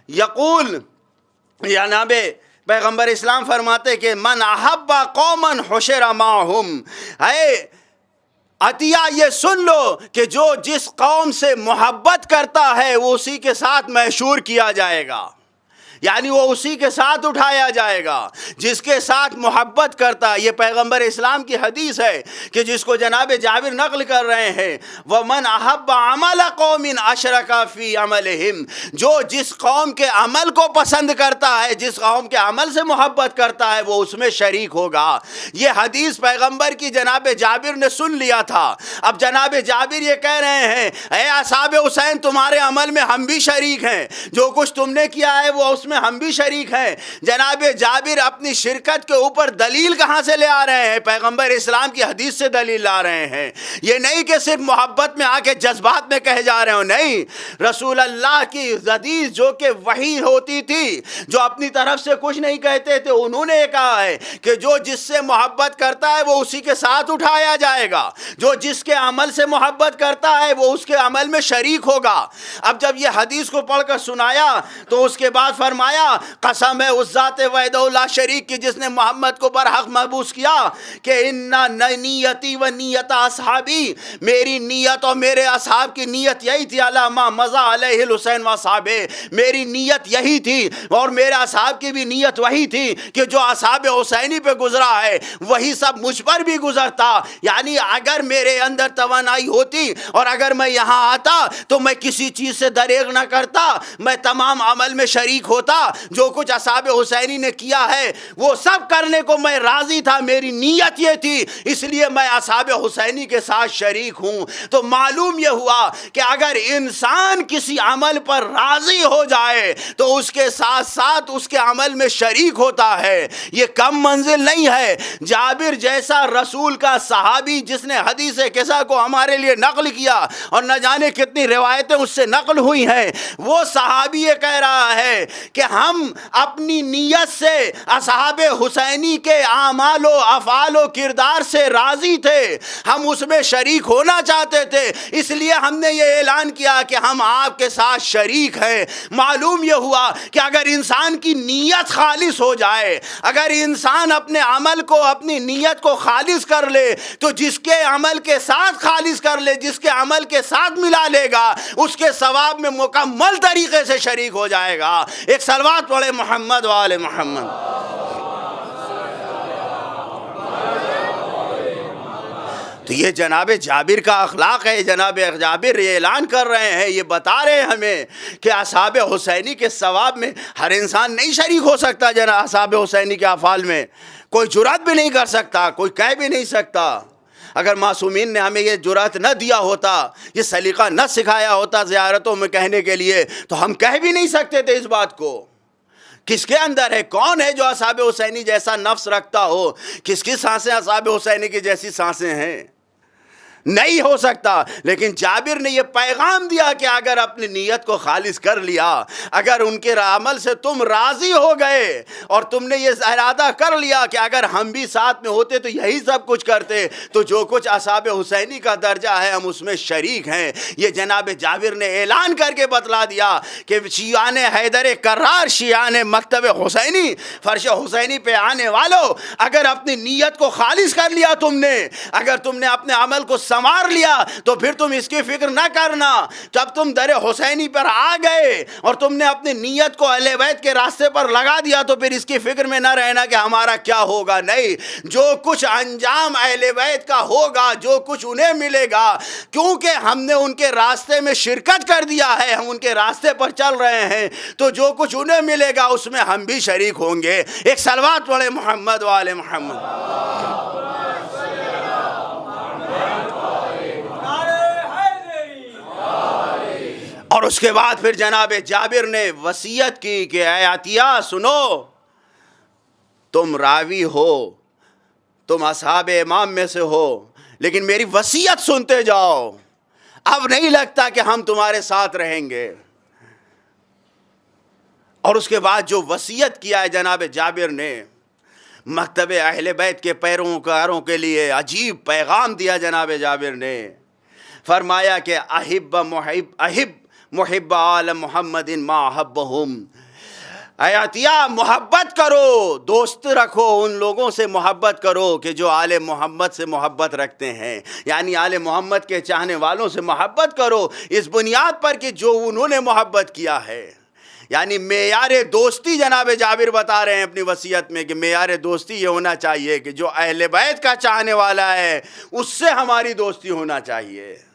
یقول جناب پیغمبر اسلام فرماتے کہ من احب قوما حشر معہم، ہے عطیہ یہ سن لو کہ جو جس قوم سے محبت کرتا ہے وہ اسی کے ساتھ محشور کیا جائے گا، یعنی وہ اسی کے ساتھ اٹھایا جائے گا جس کے ساتھ محبت کرتا ہے۔ یہ پیغمبر اسلام کی حدیث ہے کہ جس کو جناب جابر نقل کر رہے ہیں، وَمَنْ أَحَبَّ عَمَلَ قَوْمٍ أَشْرَكَ فِي عَمَلِهِمْ، جو جس قوم کے عمل کو پسند کرتا ہے، جس قوم کے عمل سے محبت کرتا ہے وہ اس میں شریک ہوگا۔ یہ حدیث پیغمبر کی جناب جابر نے سن لیا تھا۔ اب جناب جابر یہ کہہ رہے ہیں اے اصحاب حسین تمہارے عمل میں ہم بھی شریک ہیں، جو کچھ تم نے کیا ہے وہ اس میں ہم بھی شریک ہیں۔ جناب جابر اپنی شرکت کے اوپر دلیل کہاں سے لے آ رہے ہیں؟ پیغمبر اسلام کی حدیث سے دلیل لا رہے ہیں۔ یہ نہیں کہ صرف محبت میں آ کے جذبات میں کہے جا رہے ہوں، نہیں، رسول اللہ کی حدیث جو کہ وحی ہوتی تھی، جو اپنی طرف سے کچھ نہیں کہتے تھے، انہوں نے کہا ہے کہ جو جس سے محبت کرتا ہے وہ اسی کے ساتھ اٹھایا جائے گا، جو جس کے عمل سے محبت کرتا ہے وہ اس کے عمل میں شریک ہوگا۔ اب جب یہ حدیث کو پڑھ کر سنایا تو اس کے بعد فرمایا قسم ہے اس ذات وحدہ لا شریک کی جس نے محمد کو برحق محبوس کیا کہ انا نیتی و نیت اصحابی، میری نیت اور میرے اصحاب کی نیت یہی تھی، علامہ مضى علیہ الحسین و صحابہ، میری نیت یہی تھی اور میرے اصحاب کی بھی نیت وہی تھی کہ جو اصحاب حسینی پہ گزرا ہے وہی سب مجھ پر بھی گزرتا۔ یعنی اگر میرے اندر توانائی ہوتی اور اگر میں یہاں آتا تو میں کسی چیز سے دریغ نہ کرتا، میں تمام عمل میں شریک ہوتا، جو کچھ اصحاب حسینی نے کیا ہے وہ سب کرنے کو میں راضی تھا، میری نیت یہ تھی، اس لیے میں اصحاب حسینی کے ساتھ شریک ہوں۔ تو معلوم یہ ہوا کہ اگر انسان کسی عمل پر راضی ہو جائے تو اس کے ساتھ ساتھ اس کے عمل میں شریک ہوتا ہے، یہ کم منزل نہیں ہے۔ جابر جیسا رسول کا صحابی جس نے حدیث قصہ کو ہمارے لیے نقل کیا اور نہ جانے کتنی روایتیں اس سے نقل ہوئی ہیں، وہ صحابی یہ کہہ رہا ہے کہ ہم اپنی نیت سے اصحاب حسینی کے اعمال و افعال و کردار سے راضی تھے، ہم اس میں شریک ہونا چاہتے تھے، اس لیے ہم نے یہ اعلان کیا کہ ہم آپ کے ساتھ شریک ہیں۔ معلوم یہ ہوا کہ اگر انسان کی نیت خالص ہو جائے، اگر انسان اپنے عمل کو اپنی نیت کو خالص کر لے تو جس کے عمل کے ساتھ خالص کر لے، جس کے عمل کے ساتھ ملا لے گا، اس کے ثواب میں مکمل طریقے سے شریک ہو جائے گا۔ ایک صلوات پڑھے محمد و آل محمد۔ تو یہ جناب جابر کا اخلاق ہے۔ جناب جابر یہ اعلان کر رہے ہیں، یہ بتا رہے ہیں ہمیں کہ اصحاب حسینی کے ثواب میں ہر انسان نہیں شریک ہو سکتا۔ جناب اصحاب حسینی کے افعال میں کوئی جرات بھی نہیں کر سکتا، کوئی کہہ بھی نہیں سکتا۔ اگر معصومین نے ہمیں یہ جرات نہ دیا ہوتا، یہ سلیقہ نہ سکھایا ہوتا زیارتوں میں کہنے کے لیے، تو ہم کہہ بھی نہیں سکتے تھے اس بات کو۔ کس کے اندر ہے؟ کون ہے جو اصحاب حسینی جیسا نفس رکھتا ہو؟ کس کی سانسیں اصحاب حسینی کی جیسی سانسیں ہیں؟ نہیں ہو سکتا۔ لیکن جابر نے یہ پیغام دیا کہ اگر اپنی نیت کو خالص کر لیا، اگر ان کے عمل سے تم راضی ہو گئے اور تم نے یہ ارادہ کر لیا کہ اگر ہم بھی ساتھ میں ہوتے تو یہی سب کچھ کرتے، تو جو کچھ اصحاب حسینی کا درجہ ہے ہم اس میں شریک ہیں۔ یہ جناب جابر نے اعلان کر کے بتلا دیا کہ شیعان حیدر کرار، شیعان مکتب حسینی، فرش حسینی پہ آنے والوں، اگر اپنی نیت کو خالص کر لیا تم نے، اگر تم نے اپنے عمل کو سنوار لیا تو پھر تم اس کی فکر نہ کرنا، جب تم در حسینی پر آ گئے اور تم نے اپنی نیت کو اہل بیت کے راستے پر لگا دیا تو پھر اس کی فکر میں نہ رہنا کہ ہمارا کیا ہوگا۔ نہیں، جو کچھ انجام اہل بیت کا ہوگا، جو کچھ انہیں ملے گا، کیونکہ ہم نے ان کے راستے میں شرکت کر دیا ہے، ہم ان کے راستے پر چل رہے ہیں، تو جو کچھ انہیں ملے گا اس میں ہم بھی شریک ہوں گے۔ ایک صلوات پڑھے محمد و آل محمد۔ اور اس کے بعد پھر جناب جابر نے وصیت کی کہ اے عطیہ سنو، تم راوی ہو، تم اصحاب امام میں سے ہو، لیکن میری وصیت سنتے جاؤ، اب نہیں لگتا کہ ہم تمہارے ساتھ رہیں گے۔ اور اس کے بعد جو وصیت کیا ہے جناب جابر نے، مکتب اہل بیت کے پیروکاروں کے لیے عجیب پیغام دیا جناب جابر نے۔ فرمایا کہ احب محب آل محمد ما احبہم، اے عطیہ محبت کرو، دوست رکھو، ان لوگوں سے محبت کرو کہ جو آل محمد سے محبت رکھتے ہیں، یعنی آل محمد کے چاہنے والوں سے محبت کرو اس بنیاد پر کہ جو انہوں نے محبت کیا ہے۔ یعنی معیار دوستی جناب جابر بتا رہے ہیں اپنی وصیت میں کہ معیار دوستی یہ ہونا چاہیے کہ جو اہل بیت کا چاہنے والا ہے اس سے ہماری دوستی ہونا چاہیے۔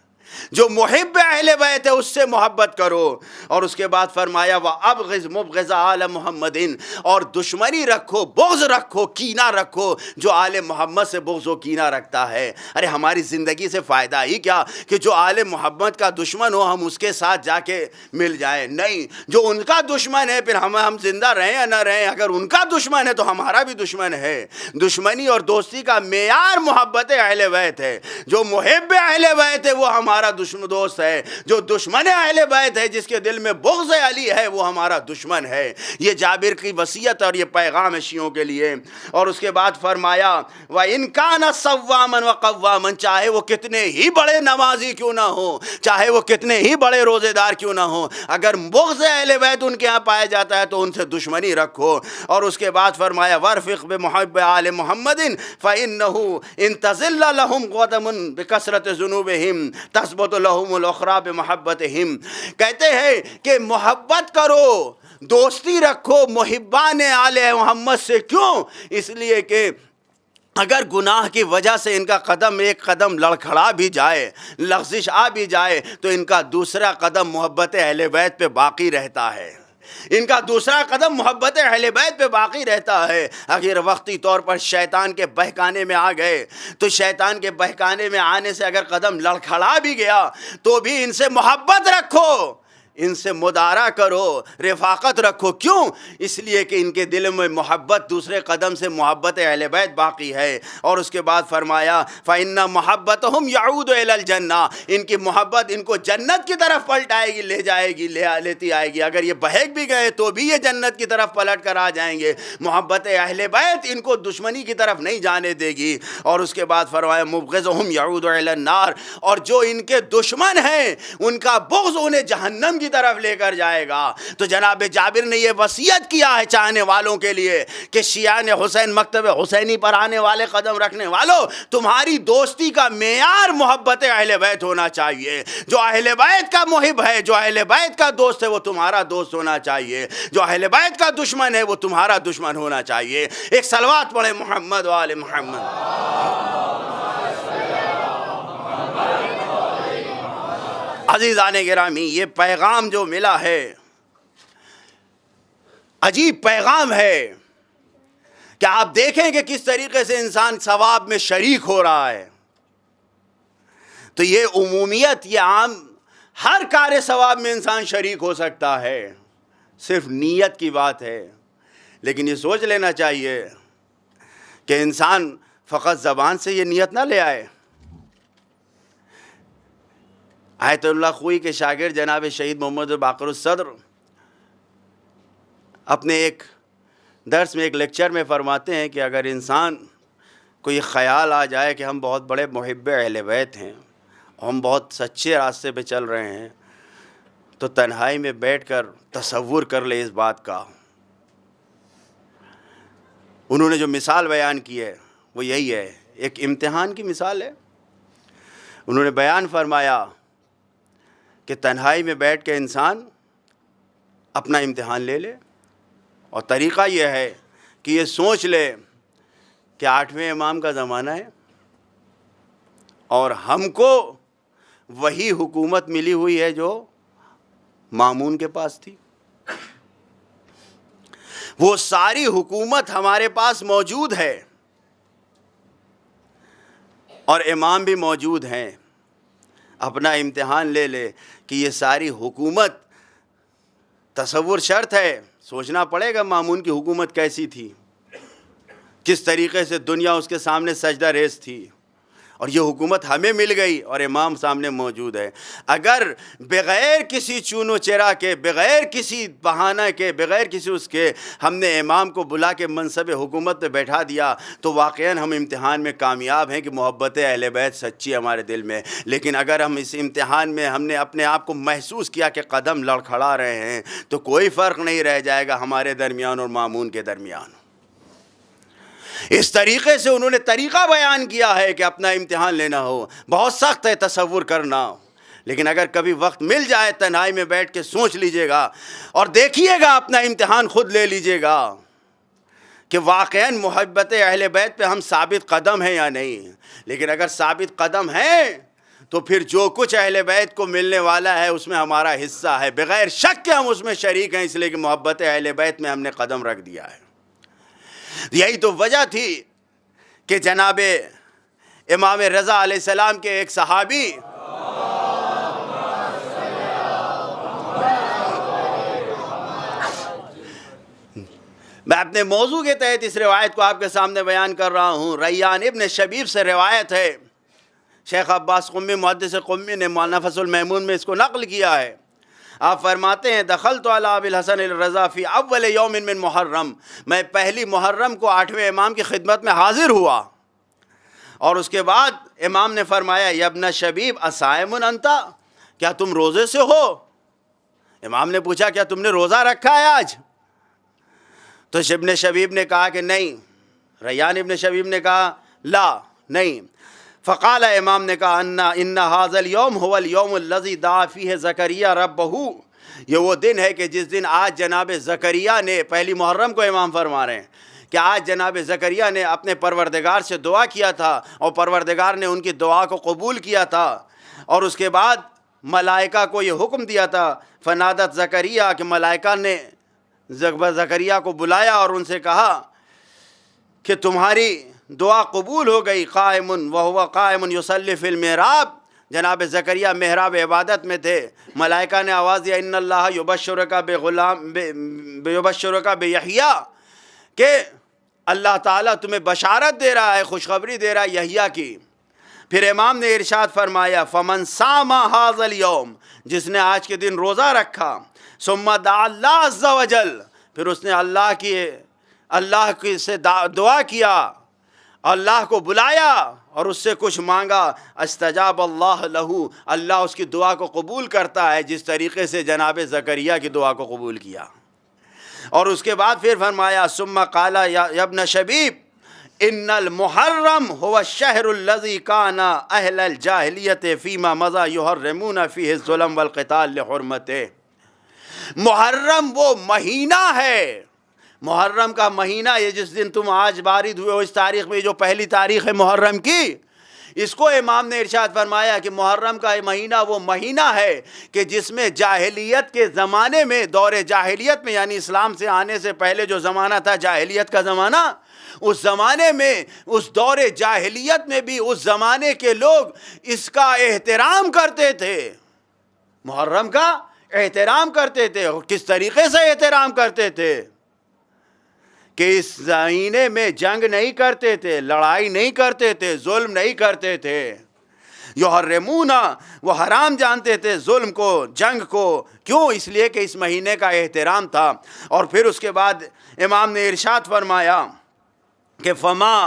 جو محب اہل بیت ہے اس سے محبت کرو. اور اس کے بعد فرمایا وَأَبْغِضْ مُبْغِضَ آلَ مُحَمَّدٍ، اور دشمنی رکھو، بغض رکھو، کینہ رکھو جو آل محمد سے بغض و کینہ رکھتا ہے. ارے ہماری زندگی سے فائدہ ہی کیا کہ جو آل محمد کا دشمن ہو ہم اس کے ساتھ جا کے مل جائیں؟ نہیں، جو ان کا دشمن ہے پھر ہم زندہ رہیں یا نہ رہیں، اگر ان کا دشمن ہے تو ہمارا بھی دشمن ہے. دشمنی اور دوستی کا معیار محبت اہل بیت ہے. جو محب اہل بیت ہے وہ ہمارا دشمن دوست ہے، جو دشمن اہل بیت ہے جس کے دل میں بغض علی ہے وہ ہمارا دشمن ہے. یہ جابر کی وصیت اور یہ پیغام ہے شیعوں کے لیے. اور اس کے بعد فرمایا وَإِنْ كَانَ صَوَّامًا وَقَوَّامًا، چاہے وہ کتنے ہی بڑے نمازی کیوں نہ ہو، چاہے وہ کتنے ہی بڑے روزے دار کیوں نہ ہو، اگر بغض اہل بیت ان کے ہاں پایا جاتا ہے تو ان سے دشمنی رکھو. اور اس کے بعد فرمایا وَارْفِقْ بِمُحِبِّ آلِ مُحَمَّدٍ فَإِنَّهُ إِن تَزِلَّ لَهُمْ قَدَمٌ بِكَثْرَةِ ذُنُوبِهِمْ تثبت لهم الاخرى بمحبتهم. کہتے ہیں کہ محبت کرو، دوستی رکھو محبان آل محمد سے. کیوں؟ اس لیے کہ اگر گناہ کی وجہ سے ان کا قدم ایک قدم لڑکھڑا بھی جائے، لغزش آ بھی جائے، تو ان کا دوسرا قدم محبت اہل بیت پہ باقی رہتا ہے. ان کا دوسرا قدم محبت اہل بیت پہ باقی رہتا ہے. اگر وقتی طور پر شیطان کے بہکانے میں آ گئے تو شیطان کے بہکانے میں آنے سے اگر قدم لڑکھڑا بھی گیا تو بھی ان سے محبت رکھو، ان سے مدارا کرو، رفاقت رکھو. کیوں؟ اس لیے کہ ان کے دل میں محبت، دوسرے قدم سے محبت اہل بیت باقی ہے. اور اس کے بعد فرمایا فَإِنَّ مَحَبَّتَهُمْ يَعُودُ إِلَى الْجَنَّةِ، ان کی محبت ان کو جنت کی طرف پلٹائے گی، لے جائے گی، لیتی آئے گی. اگر یہ بہک بھی گئے تو بھی یہ جنت کی طرف پلٹ کر آ جائیں گے. محبت اہل بیت ان کو دشمنی کی طرف نہیں جانے دے گی. اور اس کے بعد فرمایا مُبْغِضُهُمْ يَعُودُ إِلَى النَّارِ، اور جو ان کے دشمن ہیں ان کا بغض انہیں جہنم کی طرف لے کر جائے گا. تو جناب جابر نے یہ وصیت کیا ہے چاہنے والوں کے لیے کہ شیعان حسین مکتب حسینی پر آنے والے قدم رکھنے والوں، تمہاری دوستی کا معیار محبت اہل بیت ہونا چاہیے. جو اہل بیت کا محب ہے، جو اہل بیت کا دوست ہے وہ تمہارا دوست ہونا چاہیے. جو اہل بیت کا دشمن ہے وہ تمہارا دشمن ہونا چاہیے. ایک صلوات پڑھیں محمد و آل محمد. عزیزان گرامی، یہ پیغام جو ملا ہے عجیب پیغام ہے کہ آپ دیکھیں کہ کس طریقے سے انسان ثواب میں شریک ہو رہا ہے. تو یہ عمومیت، یہ عام، ہر کار ثواب میں انسان شریک ہو سکتا ہے، صرف نیت کی بات ہے. لیکن یہ سوچ لینا چاہیے کہ انسان فقط زبان سے یہ نیت نہ لے آئے. آیت اللہ خوئی کے شاگرد جناب شہید محمد باقر الصدر اپنے ایک درس میں، ایک لیکچر میں فرماتے ہیں کہ اگر انسان کو یہ خیال آ جائے کہ ہم بہت بڑے محب اہل بیت ہیں، ہم بہت سچے راستے پہ چل رہے ہیں، تو تنہائی میں بیٹھ کر تصور کر لے اس بات کا. انہوں نے جو مثال بیان کی ہے وہ یہی ہے، ایک امتحان کی مثال ہے. انہوں نے بیان فرمایا کہ تنہائی میں بیٹھ کے انسان اپنا امتحان لے لے، اور طریقہ یہ ہے کہ یہ سوچ لے کہ 8ویں امام کا زمانہ ہے اور ہم کو وہی حکومت ملی ہوئی ہے جو مامون کے پاس تھی. وہ ساری حکومت ہمارے پاس موجود ہے اور امام بھی موجود ہیں. اپنا امتحان لے لے کہ یہ ساری حکومت، تصور شرط ہے، سوچنا پڑے گا مامون کی حکومت کیسی تھی، کس طریقے سے دنیا اس کے سامنے سجدہ ریز تھی، اور یہ حکومت ہمیں مل گئی اور امام سامنے موجود ہے. اگر بغیر کسی چونو چرا کے، بغیر کسی بہانہ کے، بغیر کسی اس کے ہم نے امام کو بلا کے منصب حکومت پہ بیٹھا دیا تو واقعاً ہم امتحان میں کامیاب ہیں کہ محبت اہل بیت سچی ہمارے دل میں. لیکن اگر ہم اس امتحان میں ہم نے اپنے آپ کو محسوس کیا کہ قدم لڑکھڑا رہے ہیں تو کوئی فرق نہیں رہ جائے گا ہمارے درمیان اور مامون کے درمیان. اس طریقے سے انہوں نے طریقہ بیان کیا ہے کہ اپنا امتحان لینا ہو. بہت سخت ہے تصور کرنا، لیکن اگر کبھی وقت مل جائے تنہائی میں بیٹھ کے سوچ لیجئے گا اور دیکھیے گا، اپنا امتحان خود لے لیجئے گا کہ واقعاً محبت اہل بیت پہ ہم ثابت قدم ہیں یا نہیں. لیکن اگر ثابت قدم ہیں تو پھر جو کچھ اہل بیت کو ملنے والا ہے اس میں ہمارا حصہ ہے، بغیر شک کہ ہم اس میں شریک ہیں، اس لیے کہ محبت اہل بیت میں ہم نے قدم رکھ دیا ہے۔ یہی تو وجہ تھی کہ جناب امام رضا علیہ السلام کے ایک صحابی میں اپنے موضوع کے تحت اس روایت کو آپ کے سامنے بیان کر رہا ہوں۔ ریان ابن شبیب سے روایت ہے، شیخ عباس قمی محدث قمی نے نفس المحمون میں اس کو نقل کیا ہے۔ آپ فرماتے ہیں دخلت علی ابی الحسن الرضا فی اول یوم من محرم، میں پہلی محرم کو 8ویں امام کی خدمت میں حاضر ہوا، اور اس کے بعد امام نے فرمایا یا ابن شبیب اصائم انت، کیا تم روزے سے ہو؟ امام نے پوچھا کیا تم نے روزہ رکھا ہے آج؟ تو ابن شبیب نے کہا کہ نہیں۔ ریان ابن شبیب نے کہا لا، نہیں۔ فقال، امام نے کہا ان هذا اليوم هو اليوم الذي دعا فيه زکریا ربہ، یہ وہ دن ہے کہ جس دن آج جناب زکریا نے، پہلی محرم کو امام فرما رہے ہیں کہ آج جناب زکریا نے اپنے پروردگار سے دعا کیا تھا اور پروردگار نے ان کی دعا کو قبول کیا تھا، اور اس کے بعد ملائکہ کو یہ حکم دیا تھا فنادت زکریا، کہ ملائکہ نے زکریا کو بلایا اور ان سے کہا کہ تمہاری دعا قبول ہو گئی۔ قائم وہو قائم یصلی فی المحراب، جناب زکریا محراب عبادت میں تھے، ملائکہ نے آواز دیا ان اللہ یبشرک بیحییٰ، کہ اللہ تعالیٰ تمہیں بشارت دے رہا ہے، خوشخبری دے رہا ہے یحییٰ کی۔ پھر امام نے ارشاد فرمایا فمن صام ھذا اليوم، جس نے آج کے دن روزہ رکھا، ثم دعا اللہ عز وجل، پھر اس نے اللہ کی سے دعا کیا، اللہ کو بلایا اور اس سے کچھ مانگا، استجاب اللہ لہ، اللہ اس کی دعا کو قبول کرتا ہے جس طریقے سے جناب زکریا کی دعا کو قبول کیا۔ اور اس کے بعد پھر فرمایا ثم قال یا ابن شبیب ان المحرم هو الشهر الذي كان اهل الجاهلیت فيما مضى يحرمون فيه الظلم والقتال لحرمته، محرم وہ مہینہ ہے، محرم کا مہینہ، یہ جس دن تم آج وارد ہوئے ہو اس تاریخ میں، جو پہلی تاریخ ہے محرم کی، اس کو امام نے ارشاد فرمایا کہ محرم کا مہینہ وہ مہینہ ہے کہ جس میں جاہلیت کے زمانے میں، دور جاہلیت میں، یعنی اسلام سے آنے سے پہلے جو زمانہ تھا جاہلیت کا زمانہ، اس زمانے میں، اس دور جاہلیت میں بھی اس زمانے کے لوگ اس کا احترام کرتے تھے، محرم کا احترام کرتے تھے۔ اور کس طریقے سے احترام کرتے تھے کہ اس مہینے میں جنگ نہیں کرتے تھے، لڑائی نہیں کرتے تھے، ظلم نہیں کرتے تھے۔ یحرمون، وہ حرام جانتے تھے ظلم کو، جنگ کو، کیوں؟ اس لیے کہ اس مہینے کا احترام تھا۔ اور پھر اس کے بعد امام نے ارشاد فرمایا کہ فما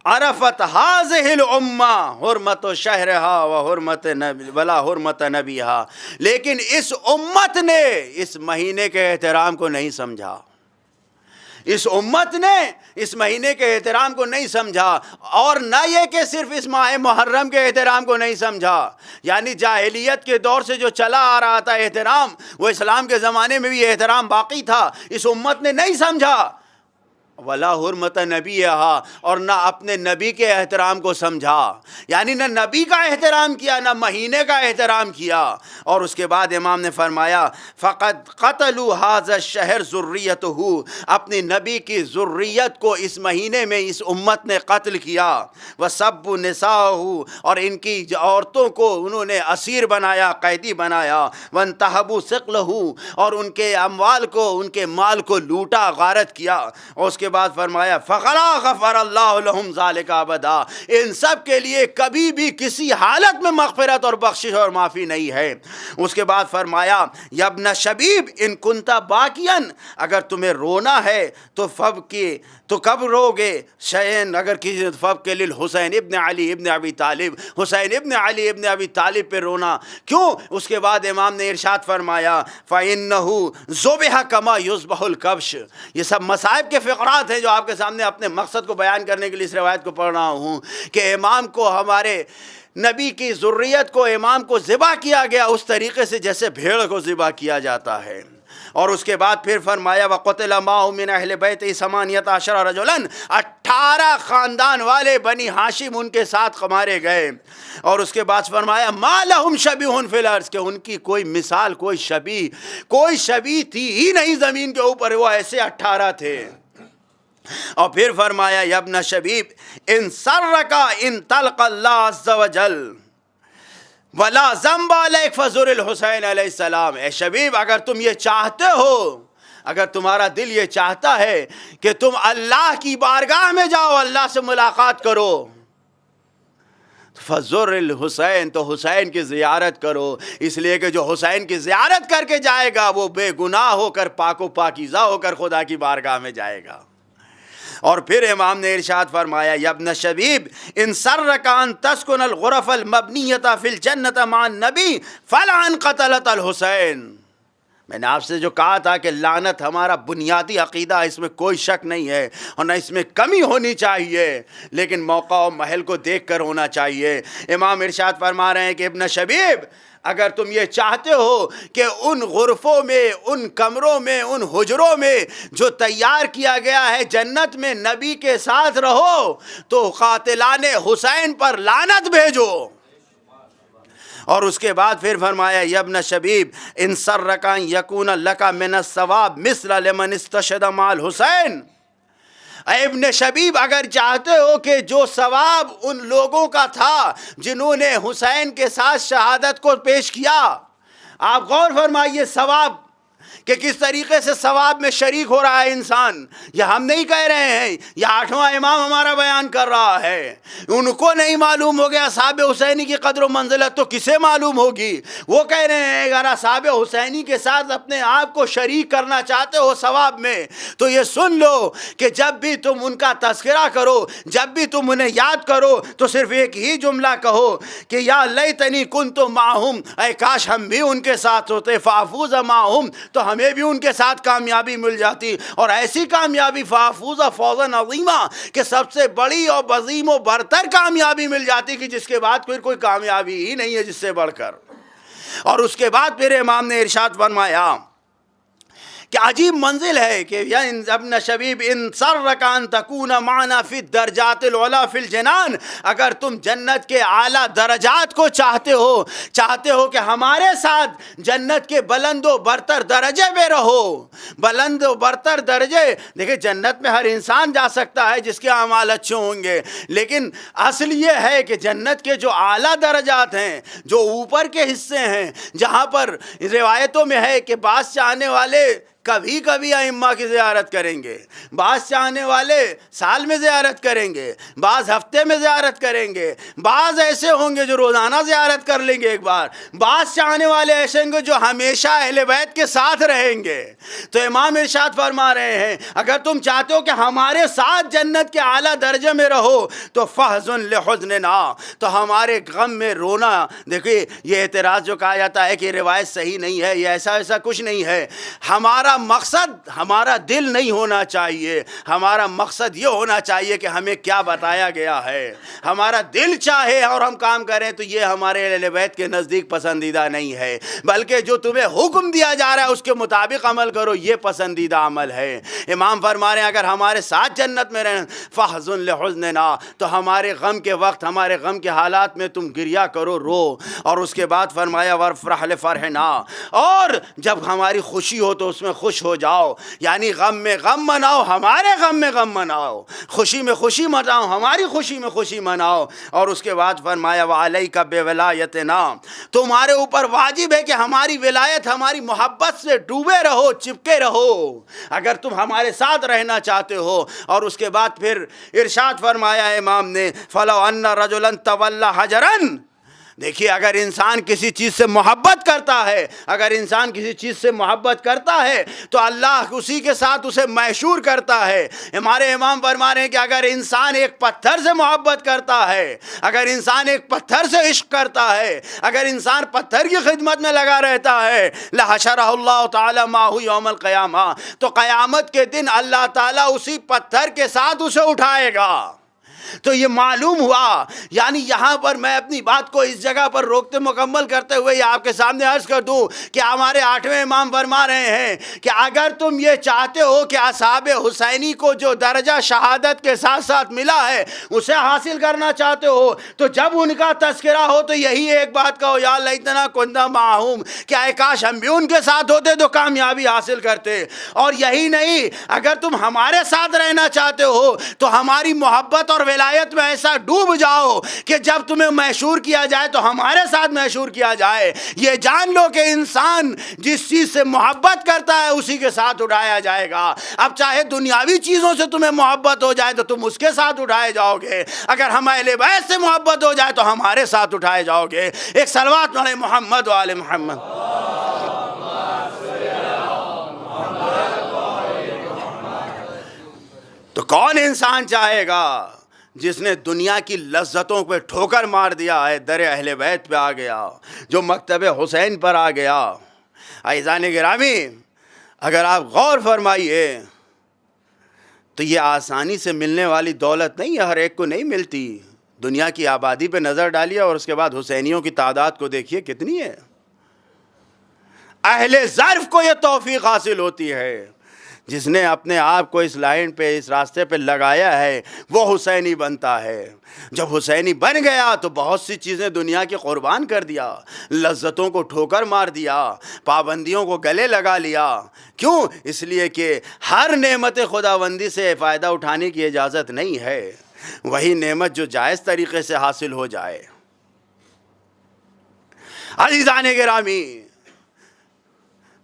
عرفت هذه الامہ حرمت شہرها ولا حرمت نبیہا، لیکن اس امت نے اس مہینے کے احترام کو نہیں سمجھا، اس امت نے اس مہینے کے احترام کو نہیں سمجھا، اور نہ یہ کہ صرف اس ماہ محرم کے احترام کو نہیں سمجھا، یعنی جاہلیت کے دور سے جو چلا آ رہا تھا احترام، وہ اسلام کے زمانے میں بھی احترام باقی تھا، اس امت نے نہیں سمجھا۔ ولا حرمت نبیہا، اور نہ اپنے نبی کے احترام کو سمجھا، یعنی نہ نبی کا احترام کیا، نہ مہینے کا احترام کیا۔ اور اس کے بعد امام نے فرمایا فقد قتلوا ھذا الشہر ذریتہ، اپنی نبی کی ذریت کو اس مہینے میں اس امت نے قتل کیا۔ وسبوا نساءہ، اور ان کی عورتوں کو انہوں نے اسیر بنایا، قیدی بنایا۔ وانتہبوا ثقلہ، اور ان کے اموال کو، ان کے مال کو لوٹا، غارت کیا۔ اور اس کے بعد فرمایا فَقَلَا غَفَرَ اللَّهُ لَهُمْ ذَلِكَ أَبَدًا، ان سب کے لیے کبھی بھی کسی حالت میں مغفرت اور بخشش اور معافی نہیں ہے۔ اس کے بعد فرمایا یا ابن شبیب ان کنت باکین، اگر تمہیں رونا ہے تو تو کب رو گے؟ شیئن، اگر کسی فب کے للحسین ابن علی ابن ابی طالب، حسین ابن علی ابن ابی طالب پہ رونا کیوں؟ اس کے بعد امام نے ارشاد فرمایا فَإِنَّهُ ذُبِحَ كَمَا يُذْبَحُ الْكَبْشُ، یہ سب مصائب کے فقرات ہیں جو آپ کے سامنے اپنے مقصد کو بیان کرنے کے لیے اس روایت کو پڑھ رہا ہوں کہ امام کو، ہمارے نبی کی ذریت کو، امام کو ذبح کیا گیا اس طریقے سے جیسے بھیڑ کو ذبح کیا جاتا ہے۔ اور اس کے بعد پھر فرمایا وَقُتِلَ مَعَهُ مِنْ أَهْلِ بَيْتِهِ ثَمَانِيَةَ عَشَرَ رَجُلًا، 18 خاندان والے بنی ہاشم ان کے ساتھ مارے گئے۔ اور اس کے بعد فرمایا مَا لَهُمْ شَبِيهٌ فِي الْأَرْضِ، کہ ان کی کوئی مثال، کوئی شبیہ تھی ہی نہیں زمین کے اوپر، وہ ایسے 18 تھے۔ اور پھر فرمایا یا ابن شبیب ان سرک ان تلق اللہ عز وجل ولا ذنب علیک فزر الحسین علیہ السلام، اے شبیب اگر تم یہ چاہتے ہو، اگر تمہارا دل یہ چاہتا ہے کہ تم اللہ کی بارگاہ میں جاؤ، اللہ سے ملاقات کرو، فزر الحسین، تو حسین کی زیارت کرو، اس لیے کہ جو حسین کی زیارت کر کے جائے گا وہ بے گناہ ہو کر، پاک و پاکیزہ ہو کر خدا کی بارگاہ میں جائے گا۔ اور پھر امام نے ارشاد فرمایا یا ابن شبیب ان سرک ان تسکن الغرف المبنیۃ فی الجنۃ مع النبی فلعن قتلۃ الحسین، میں نے آپ سے جو کہا تھا کہ لعنت ہمارا بنیادی عقیدہ، اس میں کوئی شک نہیں ہے اور نہ اس میں کمی ہونی چاہیے، لیکن موقع و محل کو دیکھ کر ہونا چاہیے۔ امام ارشاد فرما رہے ہیں کہ ابن شبیب اگر تم یہ چاہتے ہو کہ ان غرفوں میں، ان کمروں میں، ان حجروں میں جو تیار کیا گیا ہے جنت میں نبی کے ساتھ رہو، تو قاتلان حسین پر لعنت بھیجو۔ اور اس کے بعد پھر فرمایا یا ابن شبیب ان سرک ان یکون لک من الثواب مثل لمن استشهد مع الحسین، اے ابن شبیب اگر چاہتے ہو کہ جو ثواب ان لوگوں کا تھا جنہوں نے حسین کے ساتھ شہادت کو پیش کیا، آپ غور فرمائیے ثواب کہ کس طریقے سے ثواب میں شریک ہو رہا ہے انسان۔ یہ ہم نہیں کہہ رہے ہیں، یہ 8واں امام ہمارا بیان کر رہا ہے۔ ان کو نہیں معلوم ہو گیا اصحاب حسینی کی قدر و منزلت تو کسے معلوم ہوگی؟ وہ کہہ رہے ہیں اگر اصحاب حسینی کے ساتھ اپنے آپ کو شریک کرنا چاہتے ہو ثواب میں تو یہ سن لو کہ جب بھی تم ان کا تذکرہ کرو، جب بھی تم انہیں یاد کرو تو صرف ایک ہی جملہ کہو کہ یا لیتنی کنت معہم، اے کاش ہم بھی ان کے ساتھ ہوتے، فافوز معہم، تو ہمیں بھی ان کے ساتھ کامیابی مل جاتی، اور ایسی کامیابی فافوز فوزا عظیمہ کہ سب سے بڑی اور عظیم و برتر کامیابی مل جاتی کہ جس کے بعد پھر کوئی کامیابی ہی نہیں ہے جس سے بڑھ کر۔ اور اس کے بعد پھر امام نے ارشاد فرمایا کہ عجیب منزل ہے کہ یا ابن شبیب ان سرک ان تکون معنا فی الدرجات العلی فی الجنان، اگر تم جنت کے اعلیٰ درجات کو چاہتے ہو کہ ہمارے ساتھ جنت کے بلند و برتر درجے میں رہو، بلند و برتر درجے، دیکھیں جنت میں ہر انسان جا سکتا ہے جس کے اعمال اچھے ہوں گے، لیکن اصل یہ ہے کہ جنت کے جو اعلیٰ درجات ہیں، جو اوپر کے حصے ہیں، جہاں پر روایتوں میں ہے کہ بعض چاہنے والے کبھی کبھی ائمہ کی زیارت کریں گے، بعض چاہنے والے سال میں زیارت کریں گے، بعض ہفتے میں زیارت کریں گے، بعض ایسے ہوں گے جو روزانہ زیارت کر لیں گے ایک بار، بعض چاہنے والے ایسے ہوں گے جو ہمیشہ اہل بیت کے ساتھ رہیں گے۔ تو امام ارشاد فرما رہے ہیں اگر تم چاہتے ہو کہ ہمارے ساتھ جنت کے اعلیٰ درجے میں رہو تو فحزن لحزننا، تو ہمارے غم میں رونا۔ دیکھیے یہ اعتراض جو کہا جاتا ہے کہ روایت صحیح نہیں ہے، یہ ایسا کچھ نہیں ہے، ہمارا مقصد ہمارا دل نہیں ہونا چاہیے، ہمارا مقصد یہ ہونا چاہیے کہ ہمیں کیا بتایا گیا ہے، ہمارا دل چاہے اور ہم کام کریں تو یہ ہمارے اہل بیت کے نزدیک پسندیدہ نہیں ہے، بلکہ جو تمہیں حکم دیا جا رہا ہے اس کے مطابق عمل کرو، یہ پسندیدہ عمل ہے۔ امام فرما رہے ہیں اگر ہمارے ساتھ جنت میں رہیں فحزن لحزننا، تو ہمارے غم کے وقت، ہمارے غم کے حالات میں تم گریا کرو، رو۔ اور اس کے بعد فرمایا وافرح لفرحنا، اور جب ہماری خوشی ہو تو اس میں خوش ہو جاؤ، یعنی غم میں غم مناؤ، ہمارے غم میں غم مناؤ، خوشی میں خوشی مناؤ، ہماری خوشی میں خوشی مناؤ۔ اور اس کے بعد فرمایا وعلیک بولایتنا، تمہارے اوپر واجب ہے کہ ہماری ولایت، ہماری محبت سے ڈوبے رہو، چپکے رہو اگر تم ہمارے ساتھ رہنا چاہتے ہو۔ اور اس کے بعد پھر ارشاد فرمایا امام نے فلو ان رجلا تولی حجرا، دیکھیے اگر انسان کسی چیز سے محبت کرتا ہے، اگر انسان کسی چیز سے محبت کرتا ہے تو اللہ اسی کے ساتھ اسے محشور کرتا ہے۔ ہمارے امام فرما رہے ہیں کہ اگر انسان ایک پتھر سے محبت کرتا ہے، اگر انسان ایک پتھر سے عشق کرتا ہے، اگر انسان پتھر کی خدمت میں لگا رہتا ہے لحشرہ اللہ تعالی معہ یوم القیامہ، تو قیامت کے دن اللہ تعالیٰ اسی پتھر کے ساتھ اسے اٹھائے گا۔ تو یہ معلوم ہوا، یعنی یہاں پر میں اپنی بات کو اس جگہ پر روکتے مکمل کرتے ہوئے یہ آپ کے سامنے عرض کر دوں کہ ہمارے 8ویں امام فرما رہے ہیں کہ اگر تم یہ چاہتے ہو کہ اصحاب حسینی کو جو درجہ شہادت کے ساتھ ساتھ ملا ہے اسے حاصل کرنا چاہتے ہو تو جب ان کا تذکرہ ہو تو یہی ایک بات کہو، یا لیتنا کننا معہم، کہ اے کاش ہم بھی ان کے ساتھ ہوتے تو کامیابی حاصل کرتے۔ اور یہی نہیں، اگر تم ہمارے ساتھ رہنا چاہتے ہو تو ہماری محبت اور ولایت میں ایسا ڈوب جاؤ کہ جب تمہیں محشور کیا جائے تو ہمارے ساتھ محشور کیا جائے۔ یہ جان لو کہ انسان جس چیز سے محبت کرتا ہے اسی کے ساتھ اٹھایا جائے گا۔ اب چاہے دنیاوی چیزوں سے تمہیں محبت ہو جائے تو تم اس کے ساتھ اٹھائے جاؤ گے، اگر ہم اہل بیت سے محبت ہو جائے تو ہمارے ساتھ اٹھائے جاؤ گے۔ ایک صلوات پڑھیں محمد و آل محمد۔ تو کون انسان چاہے گا جس نے دنیا کی لذتوں پہ ٹھوکر مار دیا ہے، در اہل بیت پہ آ گیا، جو مکتب حسین پر آ گیا۔ عزیزان گرامی، اگر آپ غور فرمائیے تو یہ آسانی سے ملنے والی دولت نہیں ہے، ہر ایک کو نہیں ملتی۔ دنیا کی آبادی پہ نظر ڈالیے اور اس کے بعد حسینیوں کی تعداد کو دیکھیے کتنی ہے۔ اہل ظرف کو یہ توفیق حاصل ہوتی ہے، جس نے اپنے آپ کو اس لائن پہ، اس راستے پہ لگایا ہے، وہ حسینی بنتا ہے۔ جب حسینی بن گیا تو بہت سی چیزیں دنیا کی قربان کر دیا، لذتوں کو ٹھوکر مار دیا، پابندیوں کو گلے لگا لیا۔ کیوں؟ اس لیے کہ ہر نعمت خداوندی سے فائدہ اٹھانے کی اجازت نہیں ہے، وہی نعمت جو جائز طریقے سے حاصل ہو جائے۔ عزیزان گرامی،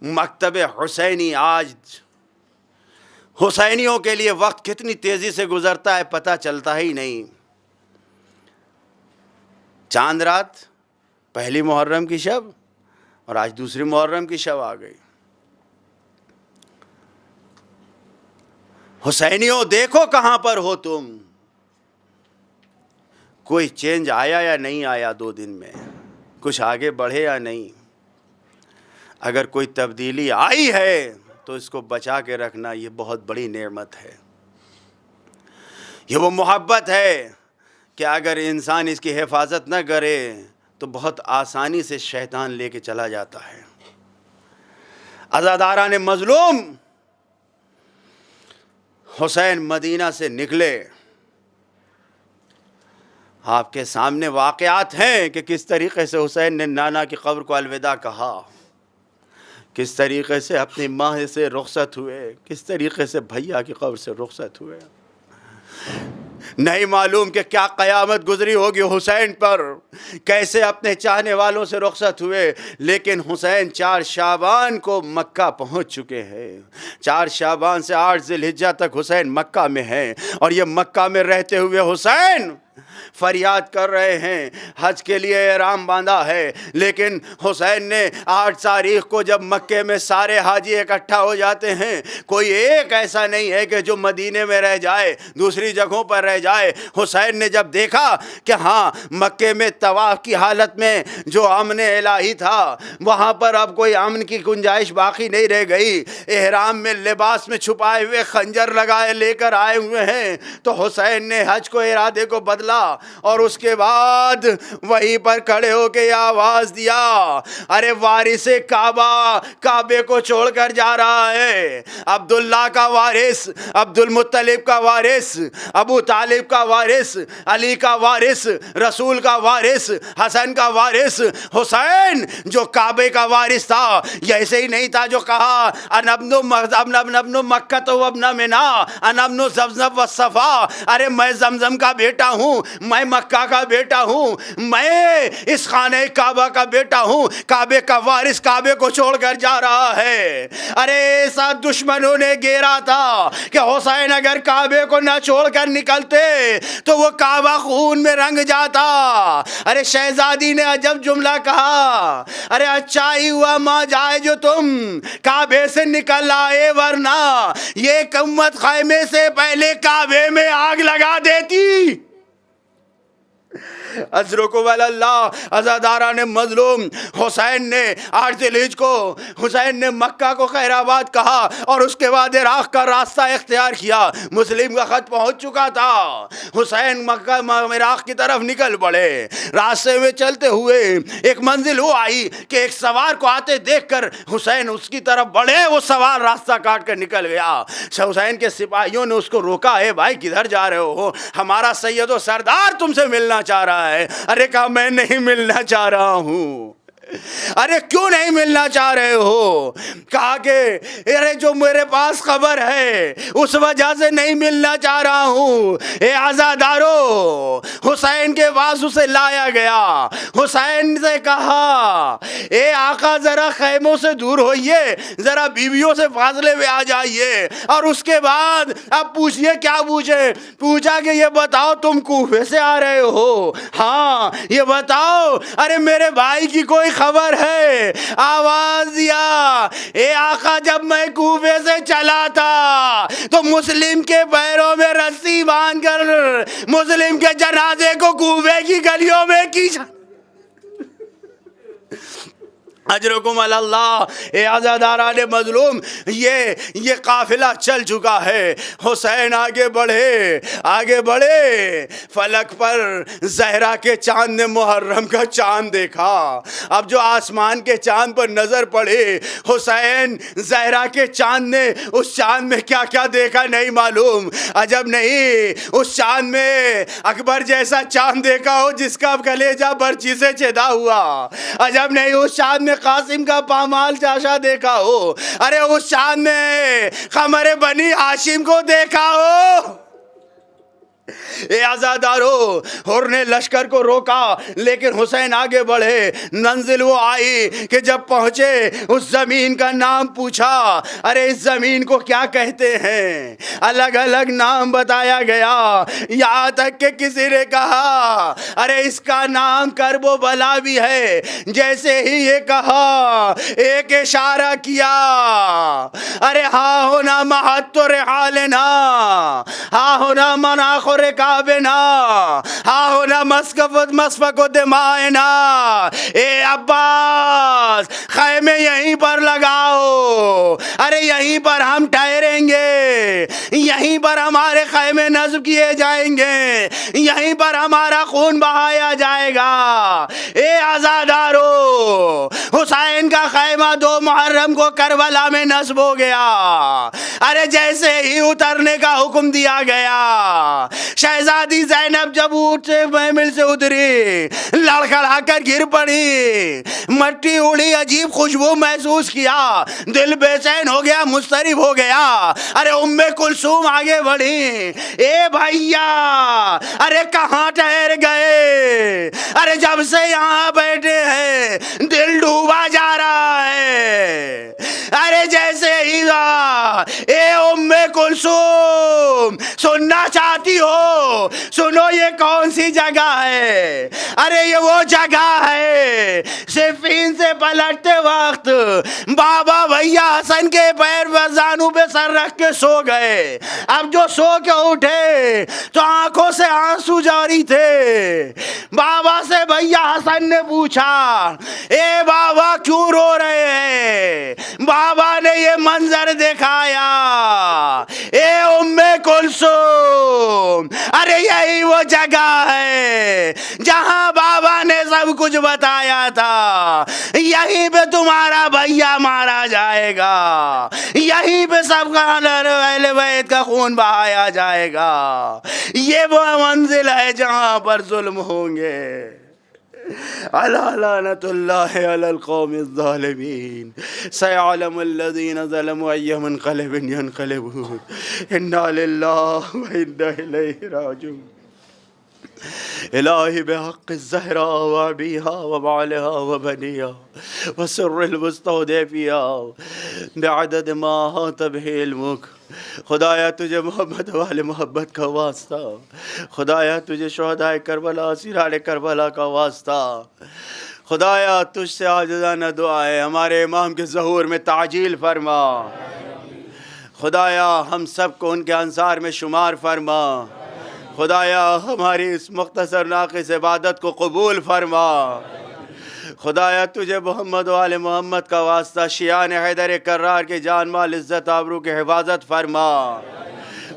مکتب حسینی، آج حسینیوں کے لیے وقت کتنی تیزی سے گزرتا ہے پتہ چلتا ہی نہیں۔ چاند رات پہلی محرم کی شب اور آج دوسری محرم کی شب آ گئی۔ حسینیوں دیکھو کہاں پر ہو تم، کوئی چینج آیا یا نہیں آیا 2 دن میں، کچھ آگے بڑھے یا نہیں۔ اگر کوئی تبدیلی آئی ہے تو اس کو بچا کے رکھنا یہ بہت بڑی نعمت ہے۔ یہ وہ محبت ہے کہ اگر انسان اس کی حفاظت نہ کرے تو بہت آسانی سے شیطان لے کے چلا جاتا ہے۔ عزاداران مظلوم حسین مدینہ سے نکلے، آپ کے سامنے واقعات ہیں کہ کس طریقے سے حسین نے نانا کی قبر کو الوداع کہا، کس طریقے سے اپنی ماں سے رخصت ہوئے، کس طریقے سے بھیا کی قبر سے رخصت ہوئے۔ نہیں معلوم کہ کیا قیامت گزری ہوگی حسین پر، کیسے اپنے چاہنے والوں سے رخصت ہوئے، لیکن حسین 4 شعبان کو مکہ پہنچ چکے ہیں۔ 4 شعبان سے 8 ذی الحجہ تک حسین مکہ میں ہیں، اور یہ مکہ میں رہتے ہوئے حسین فریاد کر رہے ہیں، حج کے لیے احرام باندھا ہے، لیکن حسین نے 8 تاریخ کو جب مکے میں سارے حاجی اکٹھا ہو جاتے ہیں، کوئی ایک ایسا نہیں ہے کہ جو مدینے میں رہ جائے، دوسری جگہوں پر رہ جائے۔ حسین نے جب دیکھا کہ ہاں مکے میں طواف کی حالت میں جو امن الہی تھا وہاں پر اب کوئی امن کی گنجائش باقی نہیں رہ گئی، احرام میں لباس میں چھپائے ہوئے خنجر لگائے لے کر آئے ہوئے ہیں، تو حسین نے حج کو ارادے کو بدلا اور اس کے بعد وہیں پر کھڑے ہو کے آواز دیا، ارے وارث کعبہ کعبے کو چھوڑ کر جا رہا ہے، عبداللہ کا وارث، عبد المطلب کا وارث، ابو طالب کا وارث، علی کا وارث، رسول کا وارث، حسن کا وارث، حسین جو کعبے کا وارث تھا، یہ ایسے ہی نہیں تھا جو کہا انا ابن مکہ و ابن منا، انا ابن زمزم و صفا، ارے میں زمزم کا بیٹا ہوں، میں مکہ کا بیٹا ہوں، میں اس خانہ کعبہ کا بیٹا ہوں، کعبے کا وارث کعبے کو چھوڑ کر جا رہا ہے۔ ارے ایسا دشمنوں نے گھیرا تھا کہ حسین اگر کعبے کو نہ چھوڑ کر نکلتے تو وہ کعبہ خون میں رنگ جاتا۔ ارے شہزادی نے عجب جملہ کہا، ارے اچھا ہی ہوا ماں جائے جو تم کعبے سے نکل آئے، ورنہ یہ امت خیمے سے پہلے کعبے میں آگ لگا دیتی۔ ازرکم اللہ عزاداران مظلوم حسین نے آرتلیج کو، حسین نے مکہ کو خیر آباد کہا اور اس کے بعد عراق کا راستہ اختیار کیا۔ مسلم کا خط پہنچ چکا تھا، حسین مکہ عراق کی طرف نکل پڑے۔ راستے میں چلتے ہوئے ایک منزل وہ آئی کہ ایک سوار کو آتے دیکھ کر حسین اس کی طرف بڑھے، وہ سوار راستہ کاٹ کر نکل گیا۔ حسین کے سپاہیوں نے اس کو روکا، ہے بھائی کدھر جا رہے ہو؟ ہمارا سید و سردار تم سے ملنا چاہ رہا ہے۔ ارے کہا میں نہیں ملنا چاہ رہا ہوں۔ ارے کیوں نہیں ملنا چاہ رہے ہو؟ کہا کہ ارے جو میرے پاس خبر ہے اس وجہ سے نہیں ملنا چاہ رہا ہوں۔ اے عزادارو، حسین کے پاس اسے لایا گیا۔ حسین سے کہا اے آقا ذرا خیموں سے دور ہوئیے، ذرا بیویوں سے فاصلے میں آ جائیے، اور اس کے بعد اب پوچھئے کیا پوچھے؟ پوچھا کہ یہ بتاؤ تم کوفے سے آ رہے ہو؟ ہاں یہ بتاؤ ارے میرے بھائی کی کوئی خبر ہے؟ آواز دیا اے آقا جب میں کوفے سے چلا تھا تو مسلم کے پیروں میں رسی باندھ کر مسلم کے جنازے کو کوفے کی گلیوں میں کھینچا۔ اجرکم اللہ اے عزاداران مظلوم، یہ قافلہ چل چکا ہے۔ حسین آگے بڑھے، فلک پر زہرا کے چاند نے محرم کا چاند دیکھا۔ اب جو آسمان کے چاند پر نظر پڑے، حسین زہرا کے چاند نے اس چاند میں کیا کیا دیکھا نہیں معلوم۔ عجب نہیں اس چاند میں اکبر جیسا چاند دیکھا ہو جس کا کلیجہ برچی سے چیدا ہوا۔ عجب نہیں اس چاند میں قاسم کا پامال چاشا دیکھا ہو۔ ارے اس چاند میں قمر بنی ہاشم کو دیکھا ہو۔ اے عزادارو، حر نے لشکر کو روکا لیکن حسین آگے بڑھے۔ منزل وہ آئی کہ جب پہنچے اس زمین کا نام پوچھا، ارے اس زمین کو کیا کہتے ہیں؟ الگ الگ نام بتایا گیا، یہاں تک کہ کسی نے کہا ارے اس کا نام کرب و بلا بھی ہے۔ جیسے ہی یہ کہا ایک اشارہ کیا، ارے ہاں ہونا محت رحالنا، ہاں ہونا مناخ رکابنا، ہاں ہونا مسفک دمائنا۔ اے عباس خیمے یہیں پر لگاؤ، ارے یہیں پر ہم ٹھہریں گے، یہیں پر ہمارے خیمے نصب کیے جائیں گے، یہیں پر ہمارا خون بہایا جائے گا۔ اے عزادارو، حسین کا خیمہ 2 محرم کو کربلا میں نصب ہو گیا۔ ارے جیسے ہی اترنے کا حکم دیا گیا، شہزادی زینب جب اونٹ سے محمل سے اتری، لڑکھڑا کر گر پڑی، مٹی اڑی، عجیب خوشبو محسوس کیا، دل بے چین ہو گیا، مضطرب ہو گیا۔ ارے ام کلثوم آگے بڑھی، اے بھیا ارے کہاں ٹھہر گئے؟ ارے جب سے یہاں بیٹھے ہیں دل ڈوبا جا رہا ہے۔ ارے جیسے ہی اے ام کلثوم سننا چاہتی ہو سنو، یہ کون سی جگہ ہے؟ ارے یہ وہ جگہ ہے صفین سے پلٹتے وقت بابا بھیا حسن کے پیر پر زانو پہ سر رکھ کے سو گئے۔ اب جو سو کے اٹھے تو آنکھوں سے آنسو جاری تھے۔ بابا سے بھیا حسن نے پوچھا اے بابا کیوں رو رہے ہیں؟ بابا نے یہ منظر دکھایا، اے ام کلثوم ارے یہی وہ جگہ ہے جہاں بابا نے سب کچھ بتایا تھا، یہیں پہ تمہارا بھیا مارا جائے گا، یہیں پہ سب کا اہل بیت کا خون بہایا جائے گا۔ یہ وہ منزل ہے جہاں پر ظلم ہوں گے۔ الا لعنت اللہ علی القوم الظالمین، سیعلم الذین ظلموا ای منقلب ینقلبون، انا للہ و انا الیہ راجعون۔ الہی بحق الزہراء وابیہا وبعلہا وبنیہا وسر المستودعفیہا بعدد ما احاط بہ علمک، خدایا تجھے محمد والے محبت کا واسطہ، خدایا تجھے شہدائے کربلا اسیران کربلا کا واسطہ، خدایا تجھ سے عاجزانہ دعا ہے ہمارے امام کے ظہور میں تعجیل فرما، خدایا ہم سب کو ان کے انصار میں شمار فرما، خدایا ہماری اس مختصر ناقص عبادت کو قبول فرما۔ خدایا تجھے محمد و آل محمد کا واسطہ شیعان حیدر کرار کے جان مال عزت آبرو کی حفاظت فرما۔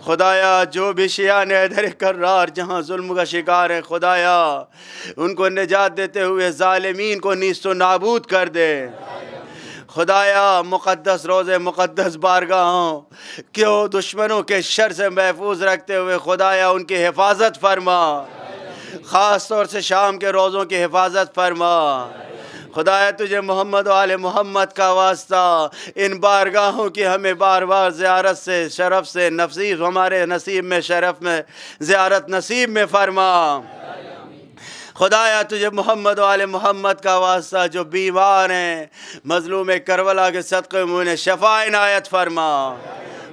خدایا جو بھی شیعان حیدر کرار جہاں ظلم کا شکار ہے خدایا ان کو نجات دیتے ہوئے ظالمین کو نیست و نابود کر دے۔ خدایا مقدس روزے مقدس بارگاہوں کیوں دشمنوں کے شر سے محفوظ رکھتے ہوئے خدایا ان کی حفاظت فرما، خاص طور سے شام کے روزوں کی حفاظت فرما۔ خدایا تجھے محمد و آل محمد کا واسطہ ان بارگاہوں کی ہمیں بار بار زیارت سے شرف سے نصیب ہمارے نصیب میں شرف میں زیارت نصیب میں فرما۔ خدایا تجھے محمد و آل محمد کا واسطہ جو بیمار ہیں مظلوم کربلا کے صدقے میں انہیں شفا عنایت فرما۔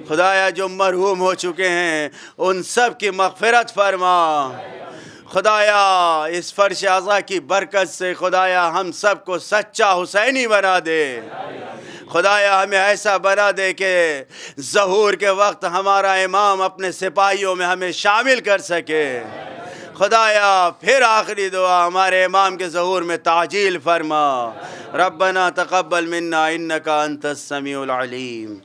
خدایا جو مرحوم ہو چکے ہیں ان سب کی مغفرت فرما۔ خدایا اس فرش اعضا کی برکت سے خدایا ہم سب کو سچا حسینی بنا دے۔ خدایا ہمیں ایسا بنا دے کہ ظہور کے وقت ہمارا امام اپنے سپاہیوں میں ہمیں شامل کر سکے۔ خدایا پھر آخری دعا ہمارے امام کے ظہور میں تعجیل فرما۔ ربنا تقبل منا انکا انت السمیع العلیم۔